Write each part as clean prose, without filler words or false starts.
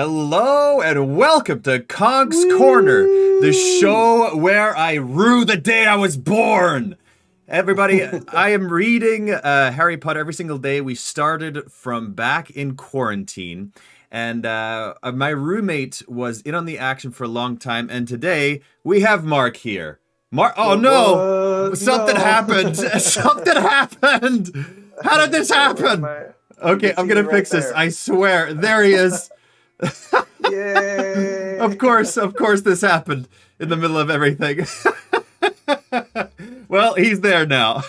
Hello and welcome to Conk's Corner, the Woo! show where I rue the day I was born. Everybody, I am reading Harry Potter every single day. We started from back in quarantine, and my roommate was in on the action for a long time. And today we have Mark here. Mark, oh no, What? something No. happened. Something happened. How did this Where am happen? I? You Okay, can I'm see me gonna right fix this. there. I swear. There he is. Yay! Of course, this happened in the middle of everything. Well, he's there now.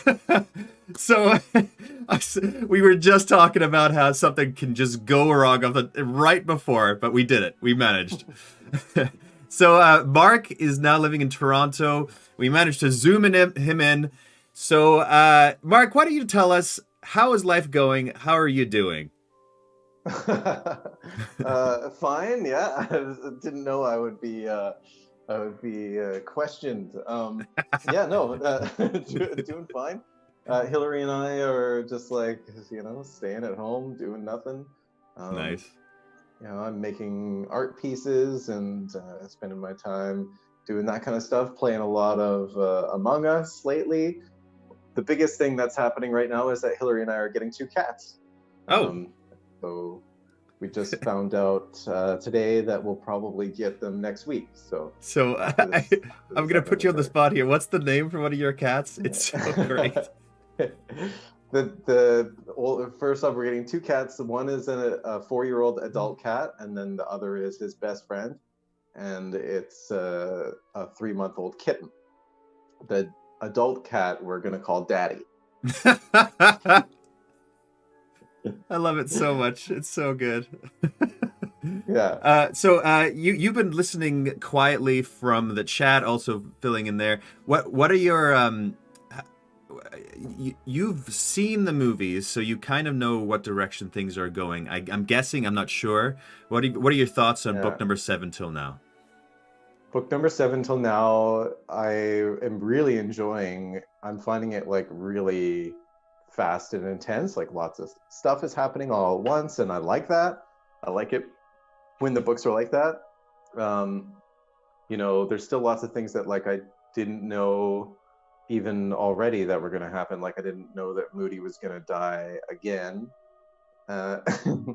So, we were just talking about how something can just go wrong right before, but we did it. We managed. So, Mark is now living in Toronto. We managed to zoom him in. So, Mark, why don't you tell us, how is life going? How are you doing? Fine. Yeah, didn't know I would be questioned. Yeah, no, doing fine. Hillary and I are just like staying at home, doing nothing. Um, Nice. I'm making art pieces and spending my time doing that kind of stuff, playing a lot of Among Us lately. The biggest thing that's happening right now is that Hillary and I are getting two cats. Oh, Um, so we just found out today that we'll probably get them next week. So so after this, after I'm this gonna put you on the episode spot here. What's the name for one of your cats? It's so great. starts. Well, first off, we're getting two cats. One is a 4-year-old adult cat, and then the other is his best friend, and it's a 3-month-old kitten. The adult cat we're gonna call Daddy. I love it so much. It's so good. Yeah. You've been listening quietly from the chat, also filling in there. What are your you've seen the movies, so you kind of know what direction things are going. I'm guessing. I'm not sure. What are your thoughts on book Yeah. number 7 till now? Book number 7 till now, I am really enjoying. I'm finding it like really fast and intense. Like lots of stuff is happening all at once, and I like that. I like it when the books are like that. Um, there's still lots of things that like I didn't know even already that were going to happen. Like I didn't know that Moody was going to die again. Uh,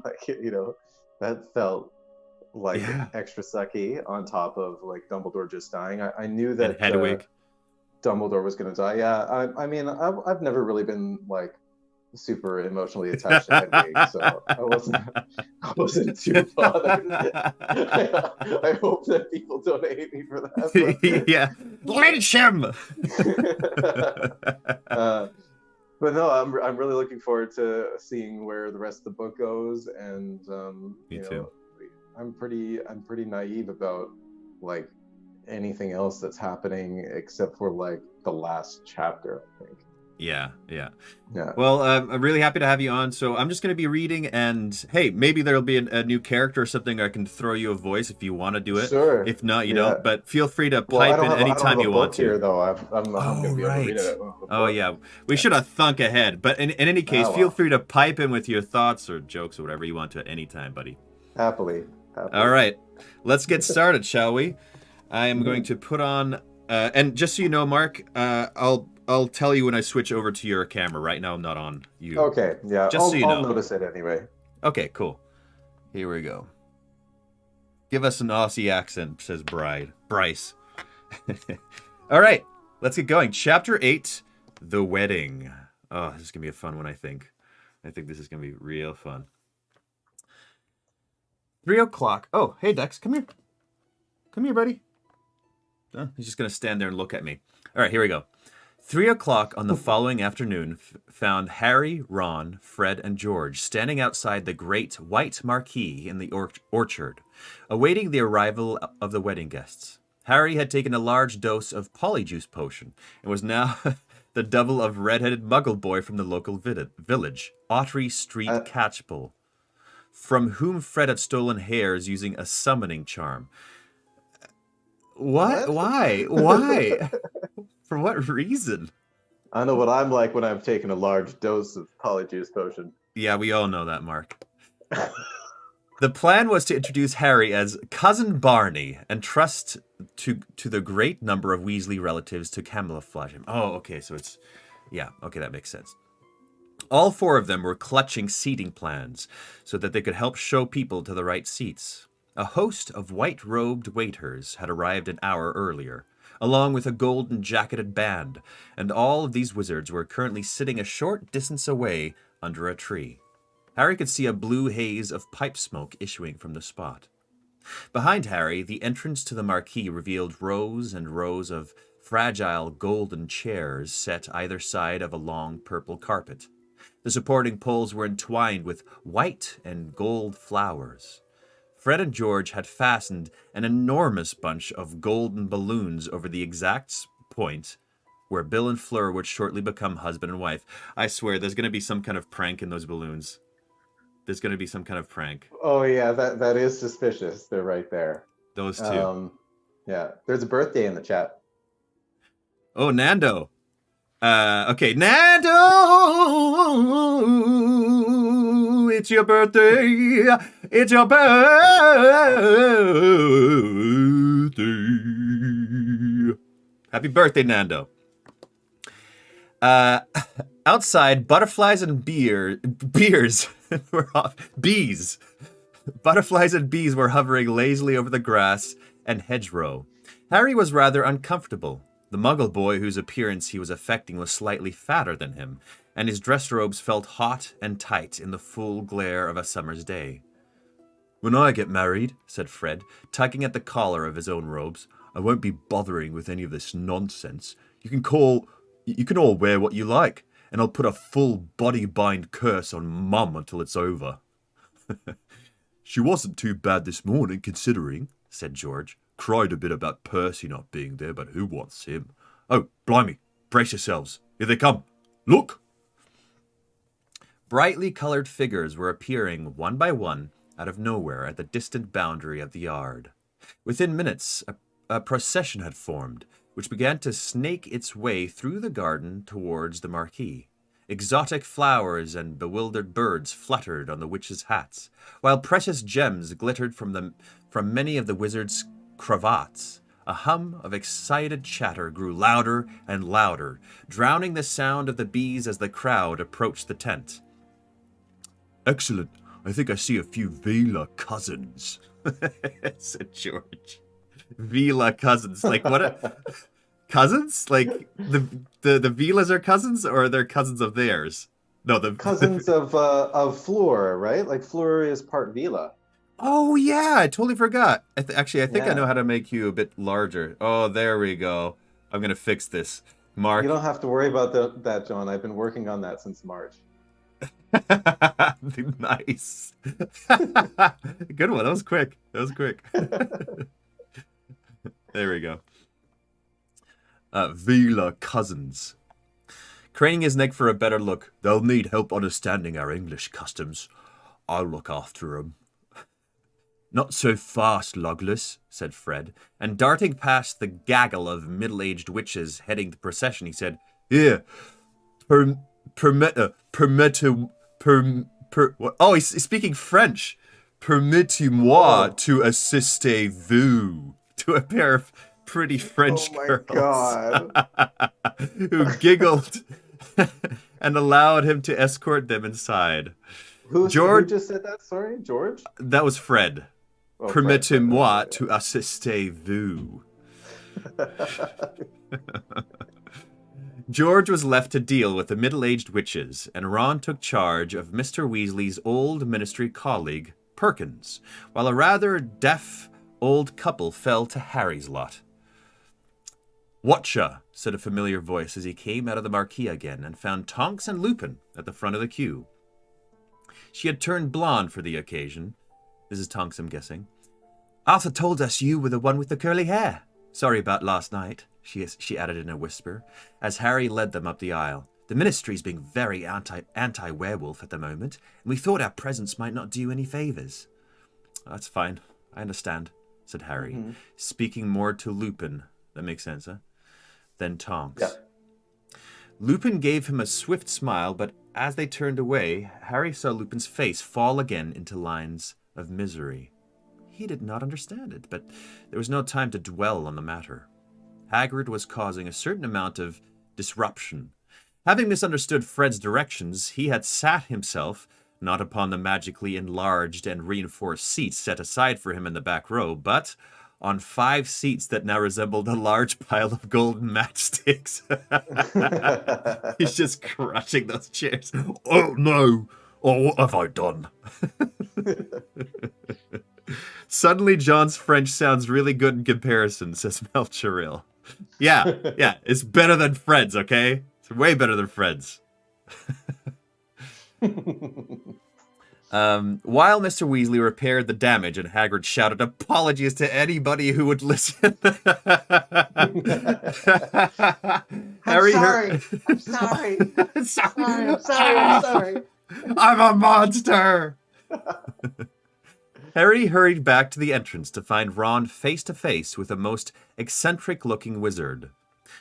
like that felt like Yeah, extra sucky on top of like Dumbledore just dying. I knew and that Hedwig. Dumbledore was going to die. Yeah, I mean, I've never really been like super emotionally attached to Hedwig, so I wasn't too bothered. I hope that people don't hate me for that, Yeah, lynch him. uh, but no, I'm really looking forward to seeing where the rest of the book goes, and Me too. I'm pretty naive about like anything else that's happening except for like the last chapter, I think. Yeah, yeah. Yeah. Well, I'm really happy to have you on. So I'm just going to be reading, and hey, maybe there'll be a new character or something. I can throw you a voice if you want to do it. Sure. If not, you Yeah. don't. But feel free to Well, I pipe don't in have anytime a you want book to. here though. I'm Oh, gonna be able to read right. it with the Oh, book. yeah. We Yeah. should have thunk ahead. But in any case, Ah, feel well. free to pipe in with your thoughts or jokes or whatever you want to at any time, buddy. Happily, All happily. right. Let's get started, shall we? I am going Mhm. to put on, and just so you know, Mark, I'll tell you when I switch over to your camera. Right now, I'm not on you. Okay. Yeah. Just so I'll you I'll know. notice it anyway. Okay, cool. Here we go. Give us an Aussie accent, says Bryce. All right, let's get going. Chapter 8, The Wedding. Oh, this is going to be a fun one, I think. I think this is going to be real fun. 3 o'clock. Oh, hey, Dex, come here. Come here, buddy. Oh, he's just going to stand there and look at me. All right, here we go. 3 o'clock on the following afternoon found Harry, Ron, Fred, and George standing outside the great white marquee in the orchard, awaiting the arrival of the wedding guests. Harry had taken a large dose of polyjuice potion and was now the double of red-headed muggle boy from the local village, Autry Street Uh, Catchpole, from whom Fred had stolen hairs using a summoning charm. What? what? Why? Why? For what reason? I know what I'm like when I've taken a large dose of polyjuice potion. Yeah, we all know that, Mark. The plan was to introduce Harry as Cousin Barney and trust to the great number of Weasley relatives to camouflage him. Oh, okay, so it's... Yeah, okay, that makes sense. All four of them were clutching seating plans so that they could help show people to the right seats. A host of white-robed waiters had arrived an hour earlier, along with a golden-jacketed band, and all of these wizards were currently sitting a short distance away under a tree. Harry could see a blue haze of pipe smoke issuing from the spot. Behind Harry, the entrance to the marquee revealed rows and rows of fragile golden chairs set either side of a long purple carpet. The supporting poles were entwined with white and gold flowers. Fred and George had fastened an enormous bunch of golden balloons over the exact point where Bill and Fleur would shortly become husband and wife. I swear, there's going to be some kind of prank in those balloons. There's going to be some kind of prank. Oh yeah, that is suspicious. They're right there. Those two. Yeah, there's a birthday in the chat. Oh, Nando. Okay, Nando, it's your birthday. It's your birthday. Happy birthday, Nando. Outside, butterflies and bees were off. Bees. Butterflies and bees were hovering lazily over the grass and hedgerow. Harry was rather uncomfortable. The Muggle boy whose appearance he was affecting was slightly fatter than him, and his dress robes felt hot and tight in the full glare of a summer's day. "When I get married," said Fred, tugging at the collar of his own robes, "I won't be bothering with any of this nonsense. You can all wear what you like, and I'll put a full body-bind curse on Mum until it's over." "She wasn't too bad this morning, considering," said George. "Cried a bit about Percy not being there, but who wants him? Oh, blimey, brace yourselves. Here they come. Look!" Brightly colored figures were appearing one by one out of nowhere at the distant boundary of the yard. Within minutes, a procession had formed, which began to snake its way through the garden towards the marquee. Exotic flowers and bewildered birds fluttered on the witches' hats, while precious gems glittered from many of the wizards' cravats. A hum of excited chatter grew louder and louder, drowning the sound of the bees as the crowd approached the tent. "Excellent. I think I see a few Vila cousins," said George. Vila cousins. Like, what? Cousins? Like, the Vilas are cousins, or they're cousins of theirs? No, the Cousins of Fleur, right? Like Fleur is part Vila. Oh, yeah, I totally forgot. I think I Yeah. know how to make you a bit larger. Oh, there we go. I'm going to fix this. Mark. You don't have to worry about that, John. I've been working on that since March. Nice. Good one. That was quick. There we go. Vila cousins. Craning his neck for a better look. "They'll need help understanding our English customs. I'll look after 'em." "Not so fast, Lugless," said Fred, and darting past the gaggle of middle-aged witches heading the procession, he said, "Here, what? Oh, he's speaking French. Permettez-moi to assister vous," to a pair of pretty French girls. God. Who giggled and allowed him to escort them inside. Who George just said that? Sorry, George? That was Fred. Oh, Permettez-moi Fred. to assister vous. George was left to deal with the middle-aged witches, and Ron took charge of Mr. Weasley's old ministry colleague, Perkins, while a rather deaf old couple fell to Harry's lot. "Whatcha?" said a familiar voice as he came out of the marquee again and found Tonks and Lupin at the front of the queue. She had turned blonde for the occasion. This is Tonks, I'm guessing. "Arthur told us you were the one with the curly hair. Sorry about last night," she added in a whisper, as Harry led them up the aisle. "The ministry's being very anti-werewolf at the moment, and we thought our presence might not do you any favours." "That's fine. I understand," said Harry, speaking more to Lupin. That makes sense, huh? Then Tonks. Yeah. Lupin gave him a swift smile, but as they turned away, Harry saw Lupin's face fall again into lines of misery. He did not understand it, but there was no time to dwell on the matter. Hagrid was causing a certain amount of disruption. Having misunderstood Fred's directions, he had sat himself, not upon the magically enlarged and reinforced seats set aside for him in the back row, but on 5 seats that now resembled a large pile of golden matchsticks. He's just crushing those chairs. Oh no! Oh, what have I done? Suddenly, John's French sounds really good in comparison, says Melcherill. Yeah, it's better than Fred's, okay? It's way better than Fred's. While Mr. Weasley repaired the damage and Hagrid shouted apologies to anybody who would listen. I'm sorry. I'm sorry. I'm sorry. I'm a monster. Harry hurried back to the entrance to find Ron face to face with a most eccentric-looking wizard.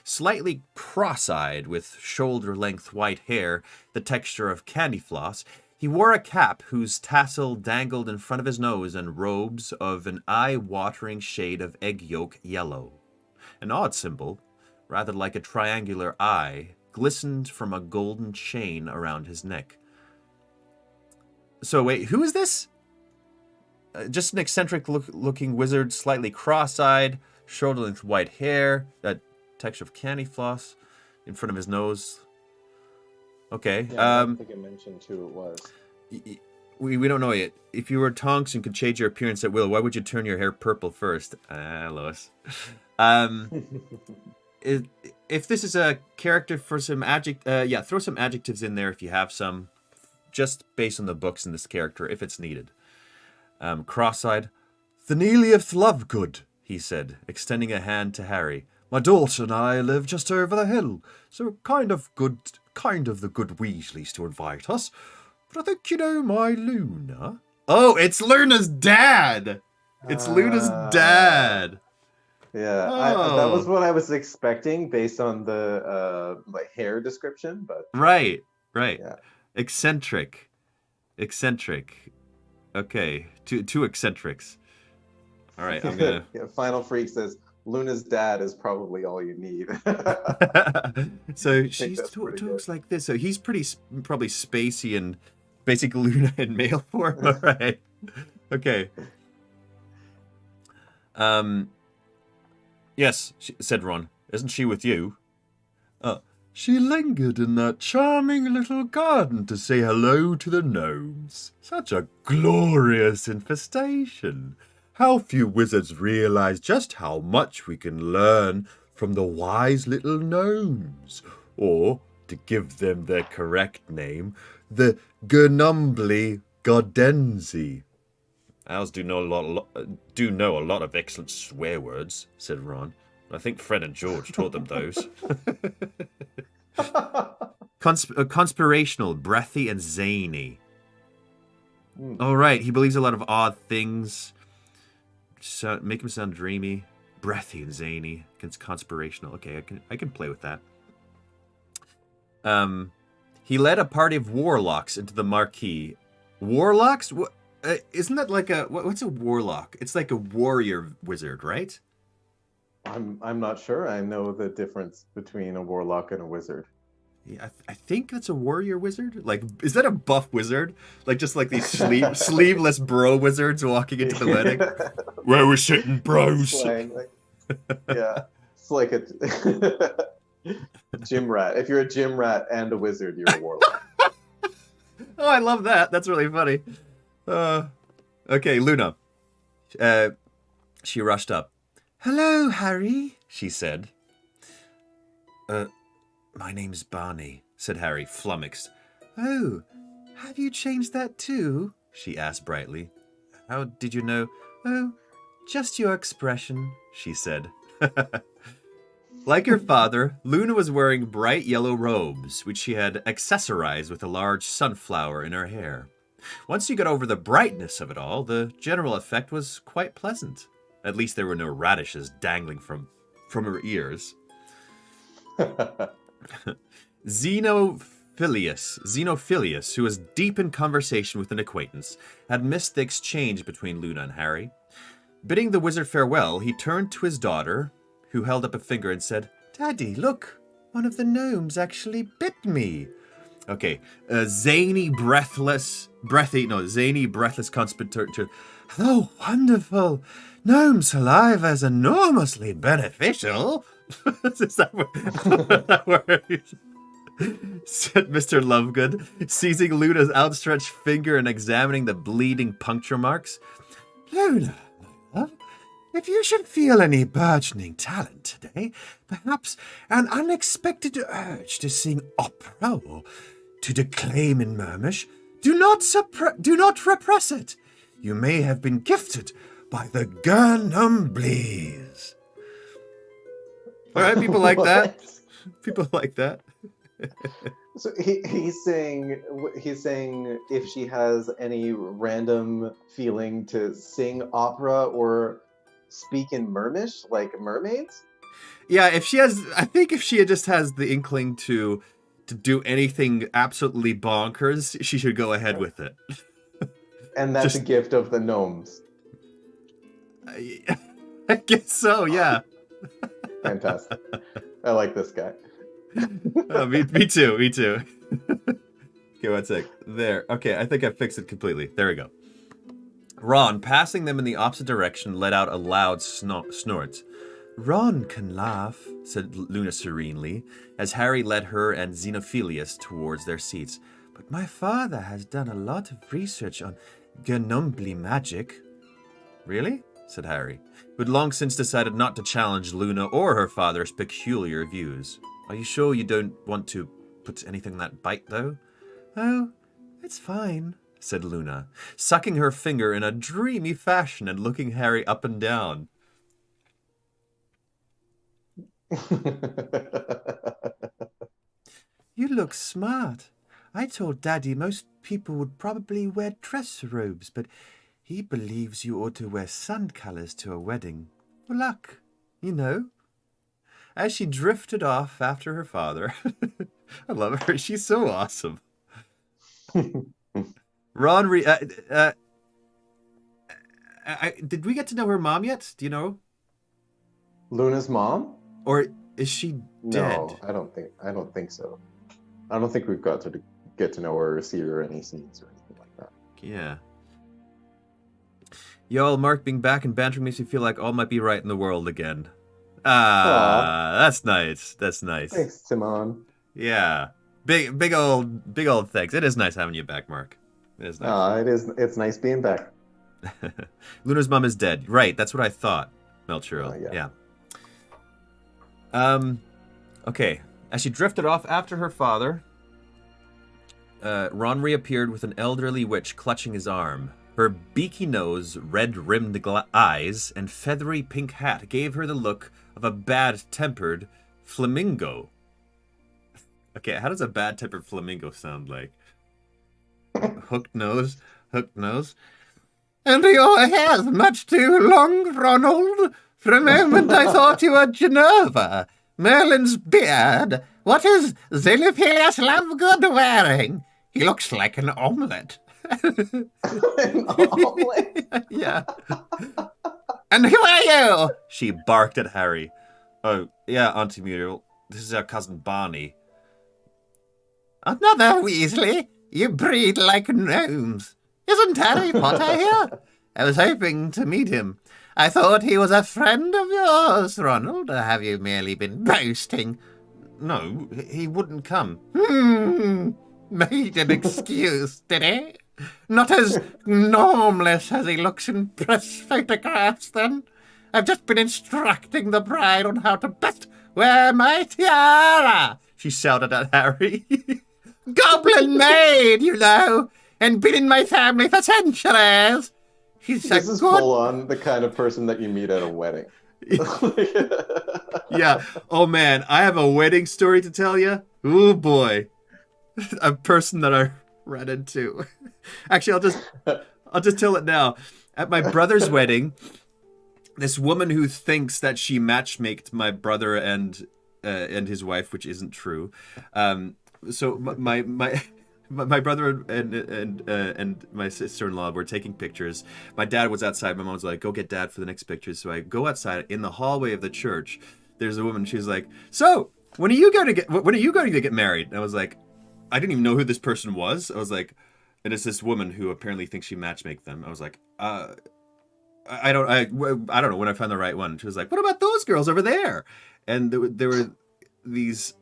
Slightly cross-eyed, with shoulder-length white hair, the texture of candy floss, he wore a cap whose tassel dangled in front of his nose and robes of an eye-watering shade of egg yolk yellow. An odd symbol, rather like a triangular eye, glistened from a golden chain around his neck. So wait, who is this? Just an eccentric-looking wizard, slightly cross-eyed, shoulder-length white hair, that texture of candy floss in front of his nose. Okay. Yeah, I don't think I mentioned who it was. We don't know yet. If you were Tonks and could change your appearance at will, why would you turn your hair purple first? Lois. If this is a character for some throw some adjectives in there if you have some, just based on the books in this character, if it's needed. Cross-eyed, Thanelia Lovegood, he said, extending a hand to Harry. My daughter and I live just over the hill, so kind of the good Weasleys to invite us. But I think you know my Luna. Oh, it's Luna's dad! It's Luna's dad! Yeah, Oh. that was what I was expecting based on the hair description, but... Right. Yeah. Eccentric. Okay, two eccentrics. All right, I'm gonna... Yeah, Final Freak says, Luna's dad is probably all you need. So she talks like this. So he's probably spacey and basic Luna in male form. All right. Okay. Yes, said Ron. Isn't she with you? She lingered in that charming little garden to say hello to the gnomes. Such a glorious infestation. How few wizards realize just how much we can learn from the wise little gnomes. Or, to give them their correct name, the Gernumbly Gardensi. Owls do know a lot of excellent swear words, said Ron. I think Fred and George taught them those. Conspirational, breathy, and zany. All right, he believes a lot of odd things. Make him sound dreamy, breathy, and zany. Conspirational. Okay, I can play with that. He led a party of warlocks into the marquee. Warlocks? Isn't that like what's a warlock? It's like a warrior wizard, right? I'm not sure. I know the difference between a warlock and a wizard. Yeah, I think that's a warrior wizard. Like, is that a buff wizard? Like, just like these sleeveless bro wizards walking into the wedding? Where we're sitting, bros. Yeah, it's like a gym rat. If you're a gym rat and a wizard, you're a warlock. Oh, I love that. That's really funny. Okay, Luna. She rushed up. Hello, Harry, she said. My name's Barney, said Harry, flummoxed. Oh, have you changed that too? She asked brightly. How did you know? Oh, just your expression, she said. Like her father, Luna was wearing bright yellow robes, which she had accessorized with a large sunflower in her hair. Once you got over the brightness of it all, the general effect was quite pleasant. At least there were no radishes dangling from her ears. Xenophilius, who was deep in conversation with an acquaintance, had missed the exchange between Luna and Harry. Bidding the wizard farewell, he turned to his daughter, who held up a finger and said, "Daddy, look, one of the gnomes actually bit me." Okay, zany, breathless conspirator. "Oh, wonderful! Gnomes' saliva is enormously beneficial." Is that that word? Said Mr. Lovegood, seizing Luna's outstretched finger and examining the bleeding puncture marks. "Luna, my love, if you should feel any burgeoning talent today, perhaps an unexpected urge to sing opera or to declaim in murmish, do not repress it. You may have been gifted by the Gurnumblees." All right, people like that. People like that. So he's saying if she has any random feeling to sing opera or speak in Mermish, like mermaids. Yeah, if she just has the inkling to do anything absolutely bonkers, she should go ahead with it. And that's a gift of the gnomes. I guess so, yeah. Fantastic. I like this guy. Oh, me too. Okay, one sec. There. Okay, I think I fixed it completely. There we go. Ron, passing them in the opposite direction, let out a loud snort. "Ron can laugh," said Luna serenely, as Harry led her and Xenophilius towards their seats. "But my father has done a lot of research on Gurnumble magic." "Really?" said Harry, who had long since decided not to challenge Luna or her father's peculiar views. "Are you sure you don't want to put anything in that bite, though?" "Oh, it's fine," said Luna, sucking her finger in a dreamy fashion and looking Harry up and down. "You look smart. I told Daddy most people would probably wear dress robes, but he believes you ought to wear sun colors to a wedding. For luck, you know." As she drifted off after her father. I love her. She's so awesome. Ron, did we get to know her mom yet? Do you know? Luna's mom? Or is she dead? No, I don't think so. I don't think we've got to get to know her or see her any scenes or anything like that. Yeah. Y'all, Mark being back and bantering makes me feel like all might be right in the world again. Ah, that's nice. That's nice. Thanks, Timon. Yeah. Big old thanks. It is nice having you back, Mark. It is nice. It's nice being back. Luna's mom is dead. Right, that's what I thought. Melchurl. Yeah. Okay. As she drifted off after her father, Ron reappeared with an elderly witch clutching his arm. Her beaky nose, red-rimmed eyes, and feathery pink hat gave her the look of a bad-tempered flamingo. Okay, how does a bad-tempered flamingo sound like? Hooked nose. "And your hair's much too long, Ronald. For a moment I thought you were Geneva. Merlin's beard. What is Xenophilius Lovegood wearing? He looks like an omelette." An omelette? Yeah. "And who are you?" she barked at Harry. "Oh, yeah, Auntie Muriel. This is our cousin Barney." "Another Weasley? You breed like gnomes. Isn't Harry Potter here? I was hoping to meet him. I thought he was a friend of yours, Ronald, or have you merely been boasting?" "No, he wouldn't come." Made an excuse, did he? Not as normless as he looks in press photographs, then? I've just been instructing the bride on how to best wear my tiara," she shouted at Harry. "Goblin maid, you know, and been in my family for centuries." This is full on the kind of person that you meet at a wedding. Yeah. Oh man, I have a wedding story to tell you. Oh boy, a person that I ran into. Actually, I'll just tell it now. At my brother's wedding, this woman who thinks that she matchmaked my brother and his wife, which isn't true, so my brother and my sister-in-law were taking pictures. My dad was outside. My mom was like, "Go get dad for the next pictures." So I go outside. In the hallway of the church, there's a woman. She's like, "So when are you going to get married?" And I was like, I didn't even know who this person was. I was like, and it's this woman who apparently thinks she matchmake them. I was like, I don't know when I found the right one. She was like, "What about those girls over there?" And there were these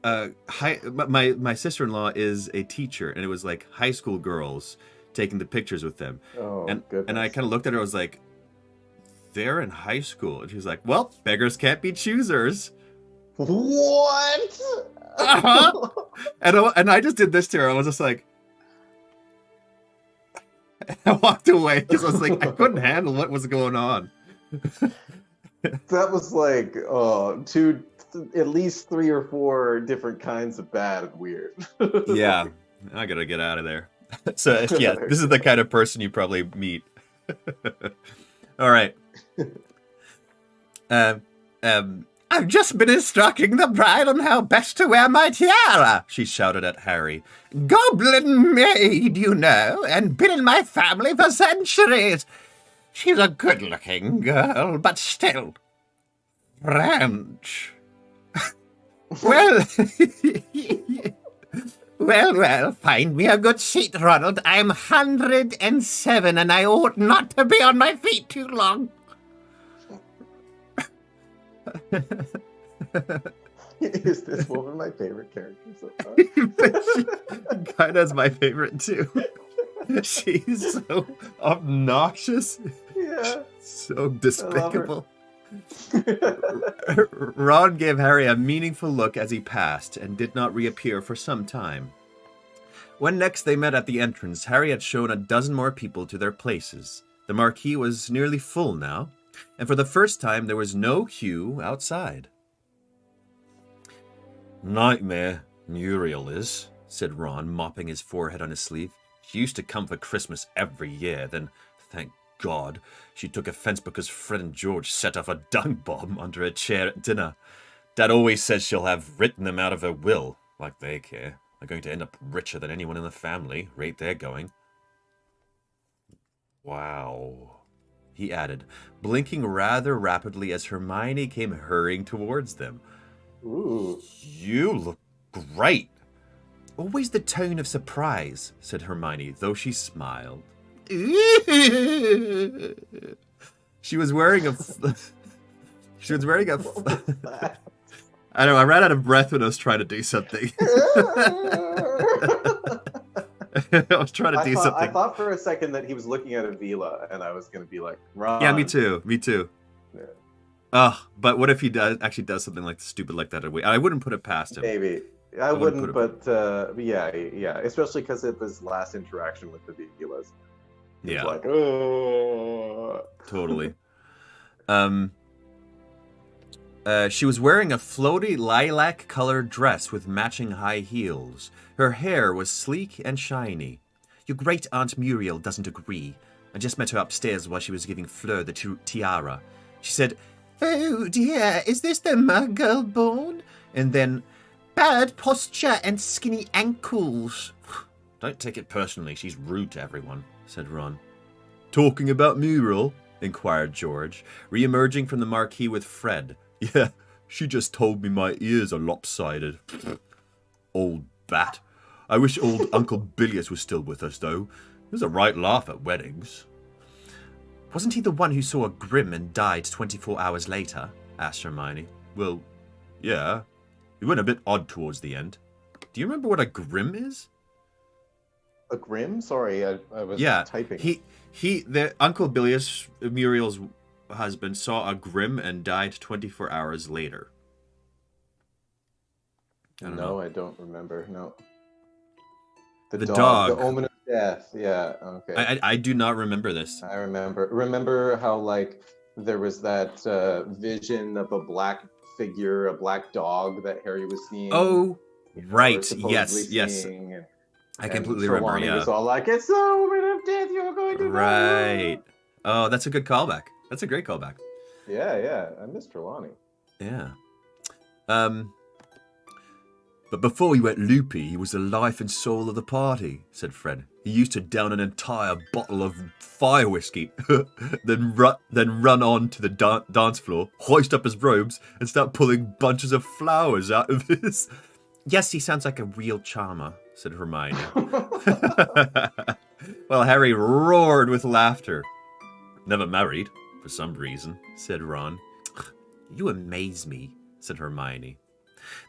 my sister-in-law is a teacher, and it was like high school girls taking the pictures with them. Oh, and goodness. I kind of looked at her. I was like, "They're in high school," and she was like, "Well, beggars can't be choosers." What? Uh-huh. And I just did this to her. I was just like, I walked away because I was like, I couldn't handle what was going on. That was like at least 3 or 4 different kinds of bad and weird. Yeah, I gotta get out of there. So yeah, this is the kind of person you probably meet. All right. I've just been instructing the bride on how best to wear my tiara, she shouted at Harry. Goblin maid, you know, and been in my family for centuries. She's a good-looking girl, but still French. Well, well, find me a good seat, Ronald. I'm 107, and I ought not to be on my feet too long. Is this woman my favorite character so far? Kinda's my favorite too. She's so obnoxious. Yeah. So despicable. Ron gave Harry a meaningful look as he passed and did not reappear for some time. When next they met at the entrance, Harry had shown a dozen more people to their places. The marquee was nearly full now, and for the first time there was no queue outside. Nightmare, Muriel is, said Ron, mopping his forehead on his sleeve. She used to come for Christmas every year, then, thank God, she took offense because Fred and George set off a dung bomb under a chair at dinner. Dad always says she'll have written them out of her will, like they care. They're going to end up richer than anyone in the family, rate they're going. Wow, he added, blinking rather rapidly as Hermione came hurrying towards them. Ooh. You look great. Always the tone of surprise, said Hermione, though she smiled. She was wearing a... I know, I ran out of breath when I was trying to do something. I was trying to do something. I thought for a second that he was looking at Avila, and I was going to be like, Ron. Yeah, me too. Yeah. But what if he actually does something like stupid like that? I wouldn't put it past him. Maybe. I wouldn't, but yeah. Especially because of his last interaction with the Vilas. Yeah. It's like, oh. Totally. She was wearing a floaty lilac-colored dress with matching high heels. Her hair was sleek and shiny. Your great Aunt Muriel doesn't agree. I just met her upstairs while she was giving Fleur the tiara. She said, "Oh dear, is this the Muggle born?" And then, "Bad posture and skinny ankles." Don't take it personally, she's rude to everyone, said Ron. Talking about Muriel? Inquired George, re-emerging from the marquee with Fred. Yeah, she just told me my ears are lopsided. Old bat. I wish old Uncle Bilious was still with us, though. There's a right laugh at weddings. Wasn't he the one who saw a Grim and died 24 hours later? Asked Hermione. Well, yeah. He went a bit odd towards the end. Do you remember what a Grim is? A Grim? Sorry, I was typing. The Uncle Bilious, Muriel's husband, saw a Grim and died 24 hours later. I don't remember. No. The dog. The omen of death. Yeah. Okay. I do not remember this. I remember. Remember how there was that vision of a black figure, a black dog that Harry was seeing. Oh, right. Yes. I completely remember. Yeah. Was all like, "It's the omen of death. You're going to die." Right. Oh, that's a good callback. That's a great callback. Yeah. I missed Trelawney. Yeah. But before he went loopy, he was the life and soul of the party, said Fred. He used to down an entire bottle of fire whiskey, then run on to the dance floor, hoist up his robes, and start pulling bunches of flowers out of his... Yes, he sounds like a real charmer, said Hermione. Well, Harry roared with laughter. Never married, for some reason, said Ron. You amaze me, said Hermione.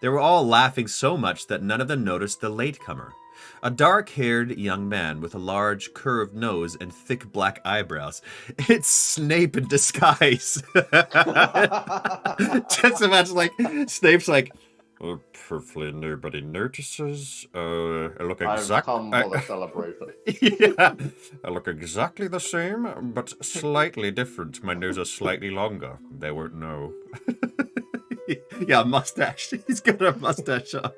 They were all laughing so much that none of them noticed the latecomer. A dark-haired young man with a large curved nose and thick black eyebrows. It's Snape in disguise. Just imagine, like, Snape's like, oh, hopefully nobody notices. I look I've come for the celebration. Yeah, I look exactly the same, but slightly different. My nose is slightly longer. They won't know. Yeah, mustache. He's got a mustache on.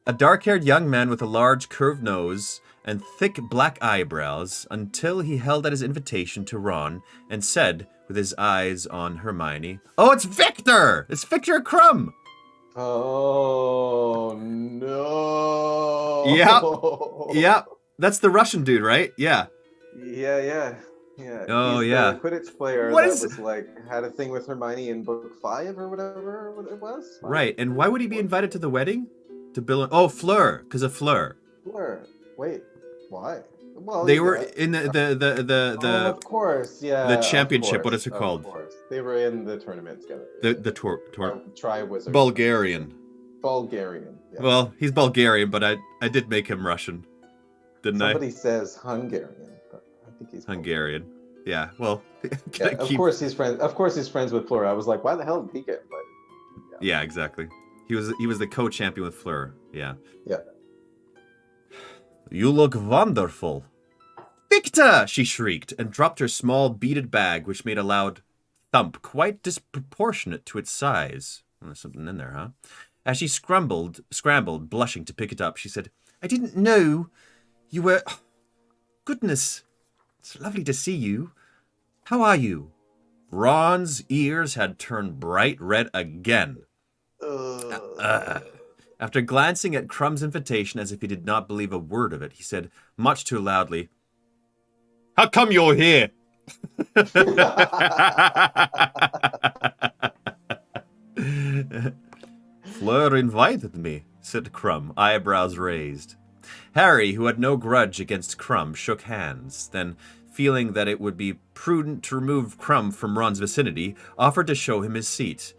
A dark-haired young man with a large curved nose and thick black eyebrows until he held out his invitation to Ron and said, with his eyes on Hermione, "Oh, it's Victor! It's Victor Crumb!" Oh, no. Yep. That's the Russian dude, right? Yeah. Yeah. Oh, He's yeah. the Quidditch player was like had a thing with Hermione in book 5 or whatever it was. Right. And why would he be invited to the wedding? To Bill? Oh, Fleur, because of Fleur. Fleur. Wait, why? Well, they were in the oh, of course, yeah. The championship. What is it called? Of course, they were in the tournament together. The tour. Tri-Wizard. Bulgarian. Yeah. Well, he's Bulgarian, but I did make him Russian, didn't Somebody says Hungarian, but I think he's Hungarian. Yeah. Well, yeah, of course he's friends. Of course he's friends with Fleur. I was like, why the hell did he get invited? Yeah, exactly. He was the co-champion with Fleur. Yeah. Yeah. You look wonderful. Victor! She shrieked and dropped her small beaded bag, which made a loud thump quite disproportionate to its size. Well, there's something in there, huh? As she scrambled, blushing to pick it up, she said, I didn't know you were... Oh, goodness, it's lovely to see you. How are you? Ron's ears had turned bright red again. After glancing at Crumb's invitation as if he did not believe a word of it, he said, much too loudly, How come you're here? Fleur invited me, said Crumb, eyebrows raised. Harry, who had no grudge against Crumb, shook hands, then, feeling that it would be prudent to remove Crumb from Ron's vicinity, offered to show him his seat.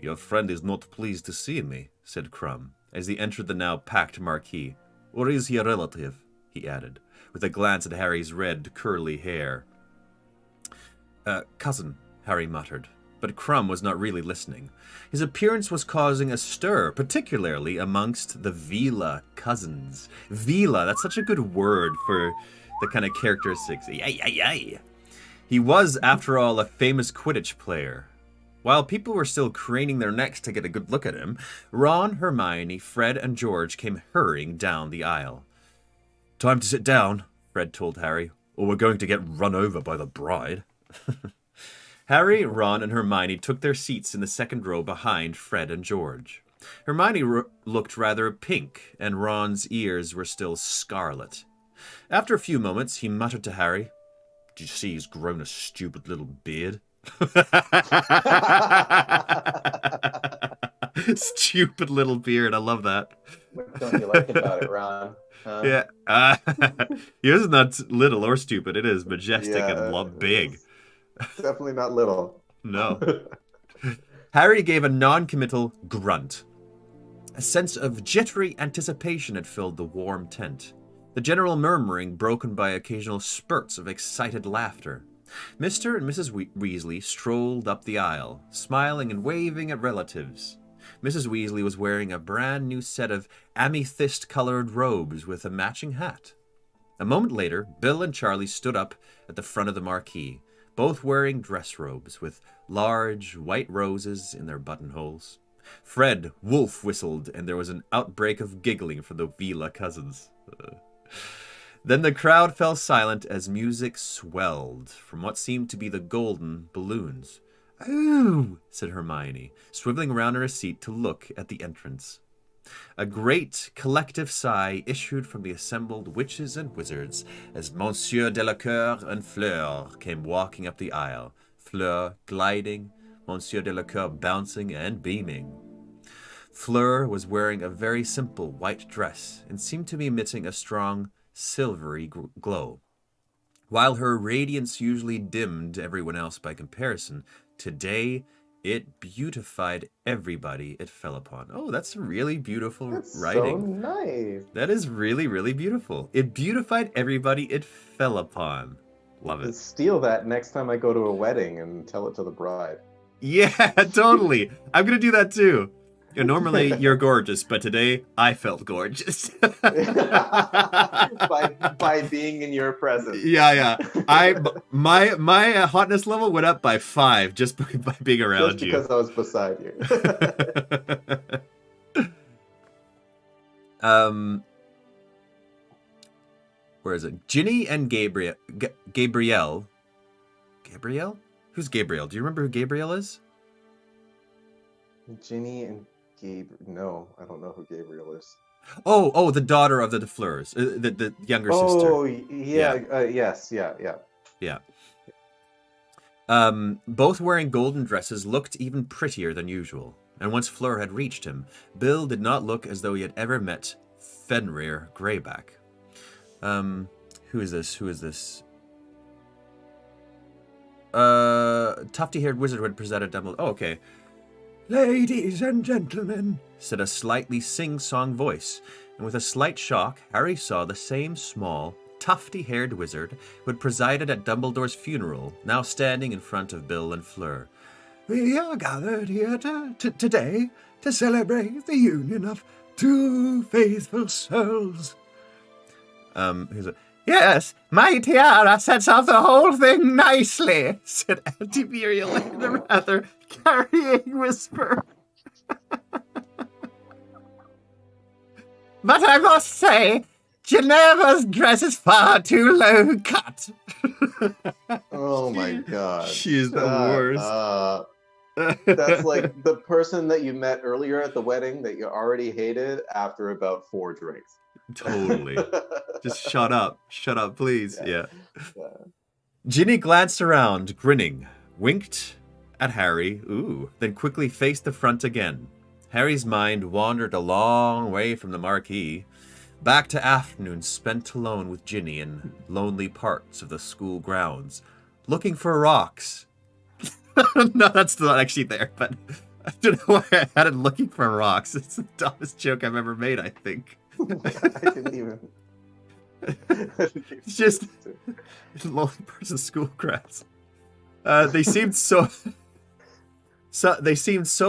Your friend is not pleased to see me, said Crumb, as he entered the now packed marquee. Or is he a relative? He added, with a glance at Harry's red, curly hair. Cousin, Harry muttered, but Crumb was not really listening. His appearance was causing a stir, particularly amongst the Vila cousins. Vila, that's such a good word for the kind of characteristics. Yay. He was, after all, a famous Quidditch player. While people were still craning their necks to get a good look at him, Ron, Hermione, Fred, and George came hurrying down the aisle. Time to sit down, Fred told Harry, or we're going to get run over by the bride. Harry, Ron, and Hermione took their seats in the second row behind Fred and George. Hermione looked rather pink, and Ron's ears were still scarlet. After a few moments, he muttered to Harry, "Do you see he's grown a stupid little beard?" Stupid little beard, I love that. What don't you like about it, Ron? Yeah. He isn't that little or stupid. It is majestic and big. Definitely not little. No. Harry gave a non-committal grunt. A sense of jittery anticipation had filled the warm tent, the general murmuring broken by occasional spurts of excited laughter. Mr. and Mrs. Weasley strolled up the aisle, smiling and waving at relatives. Mrs. Weasley was wearing a brand new set of amethyst-colored robes with a matching hat. A moment later, Bill and Charlie stood up at the front of the marquee, both wearing dress robes with large white roses in their buttonholes. Fred wolf whistled, and there was an outbreak of giggling from the Vila cousins. Then the crowd fell silent as music swelled from what seemed to be the golden balloons. "Oh," said Hermione, swiveling around in her seat to look at the entrance. A great collective sigh issued from the assembled witches and wizards as Monsieur Delacour and Fleur came walking up the aisle, Fleur gliding, Monsieur Delacour bouncing and beaming. Fleur was wearing a very simple white dress and seemed to be emitting a strong silvery glow. While her radiance usually dimmed everyone else by comparison, today it beautified everybody it fell upon. Oh, that's really beautiful That's writing. so nice. That is really, really beautiful. It beautified everybody it fell upon. Love it. Steal that next time I go to a wedding and tell it to the bride. Yeah, totally. I'm going to do that too. Normally you're gorgeous, but today I felt gorgeous. by being in your presence. Yeah. My hotness level went up by 5 just by being around you. Just because I was beside you. Where is it? Ginny and Gabriel. Gabriel? Who's Gabriel? Do you remember who Gabriel is? Ginny and Gabriel. No, I don't know who Gabriel is. Oh, the daughter of the Fleurs, the younger sister. Oh, yeah. Yes, yeah. Yeah. Both wearing golden dresses looked even prettier than usual. And once Fleur had reached him, Bill did not look as though he had ever met Fenrir Greyback. Who is this? Tufty-haired wizard who had presented Dumbledore. Oh, okay. "Ladies and gentlemen," said a slightly sing-song voice, and with a slight shock, Harry saw the same small, tufty-haired wizard who had presided at Dumbledore's funeral, now standing in front of Bill and Fleur. "We are gathered here today to celebrate the union of two faithful souls." "Yes, my tiara sets off the whole thing nicely," said Auntie Muriel in a rather carrying whisper. "But I must say, Ginevra's dress is far too low cut." Oh my god. She's the worst. That's like the person that you met earlier at the wedding that you already hated after about 4 drinks. Totally. Just shut up, please. Yeah. Ginny glanced around, grinning, winked at Harry, then quickly faced the front again. Harry's mind wandered a long way from the marquee, back to afternoons spent alone with Ginny in lonely parts of the school grounds, looking for rocks. No, that's not actually there, but I don't know why I had it looking for rocks. It's the dumbest joke I've ever made, I think. I didn't even. It's just lonely parts of school grounds. They seemed so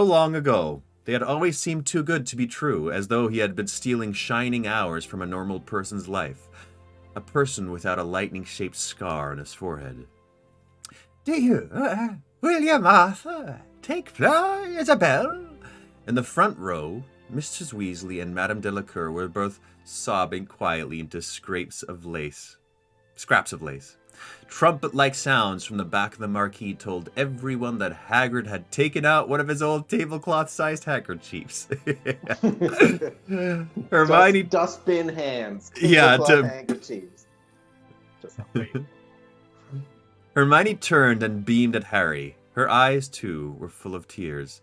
long ago. They had always seemed too good to be true, as though he had been stealing shining hours from a normal person's life. A person without a lightning-shaped scar on his forehead. "Do you, William Arthur, take Fleur Isabel?" In the front row, Mrs. Weasley and Madame Delacour were both sobbing quietly into scraps of lace. Trumpet-like sounds from the back of the marquee told everyone that Hagrid had taken out one of his old tablecloth-sized handkerchiefs. Hermione... Dustbin hands. Yeah, handkerchiefs. Just Hermione turned and beamed at Harry. Her eyes, too, were full of tears.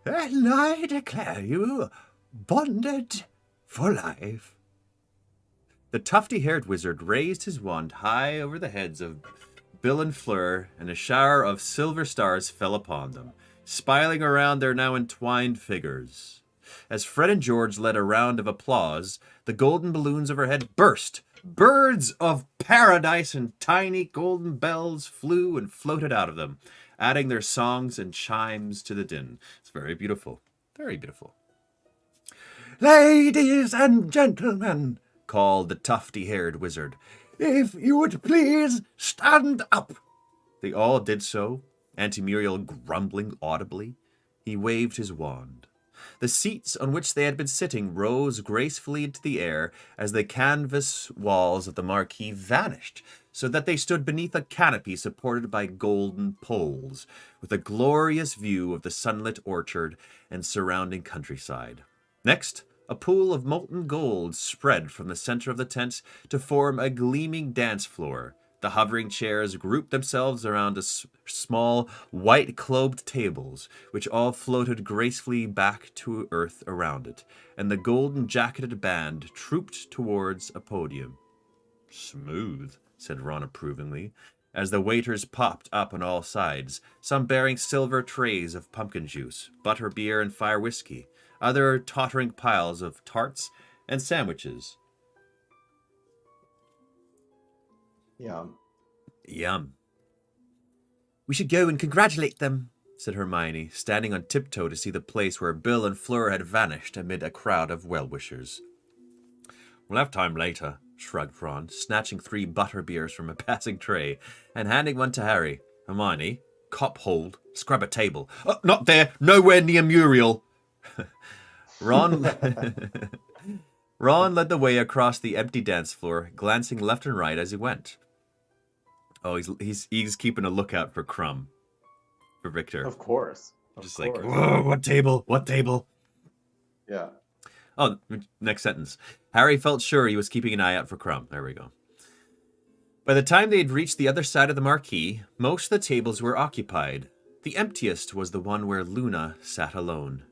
"And I declare you bonded for life." The tufty-haired wizard raised his wand high over the heads of Bill and Fleur, and a shower of silver stars fell upon them, spiraling around their now entwined figures. As Fred and George led a round of applause, the golden balloons overhead burst. Birds of paradise and tiny golden bells flew and floated out of them, adding their songs and chimes to the din. It's very beautiful. Very beautiful. "Ladies and gentlemen," called the tufty-haired wizard, "if you would please stand up." They all did so, Auntie Muriel grumbling audibly. He waved his wand. The seats on which they had been sitting rose gracefully into the air as the canvas walls of the marquee vanished, so that they stood beneath a canopy supported by golden poles, with a glorious view of the sunlit orchard and surrounding countryside. Next, a pool of molten gold spread from the center of the tent to form a gleaming dance floor. The hovering chairs grouped themselves around small, white-clothed tables, which all floated gracefully back to earth around it, and the golden-jacketed band trooped towards a podium. "Smooth," said Ron approvingly, as the waiters popped up on all sides, some bearing silver trays of pumpkin juice, butter beer, and fire whiskey, other tottering piles of tarts and sandwiches. Yum. Yum. "We should go and congratulate them," said Hermione, standing on tiptoe to see the place where Bill and Fleur had vanished amid a crowd of well-wishers. "We'll have time later," shrugged Ron, snatching 3 butter beers from a passing tray and handing one to Harry. "Hermione, cop hold, scrub a table." "Oh, not there, nowhere near Muriel." Ron led the way across the empty dance floor, glancing left and right as he went. Oh, he's keeping a lookout for Crumb, for Victor. Of course. Just like, whoa, what table? What table? Yeah. Oh, next sentence. Harry felt sure he was keeping an eye out for Crumb. There we go. By the time they had reached the other side of the marquee, most of the tables were occupied. The emptiest was the one where Luna sat alone.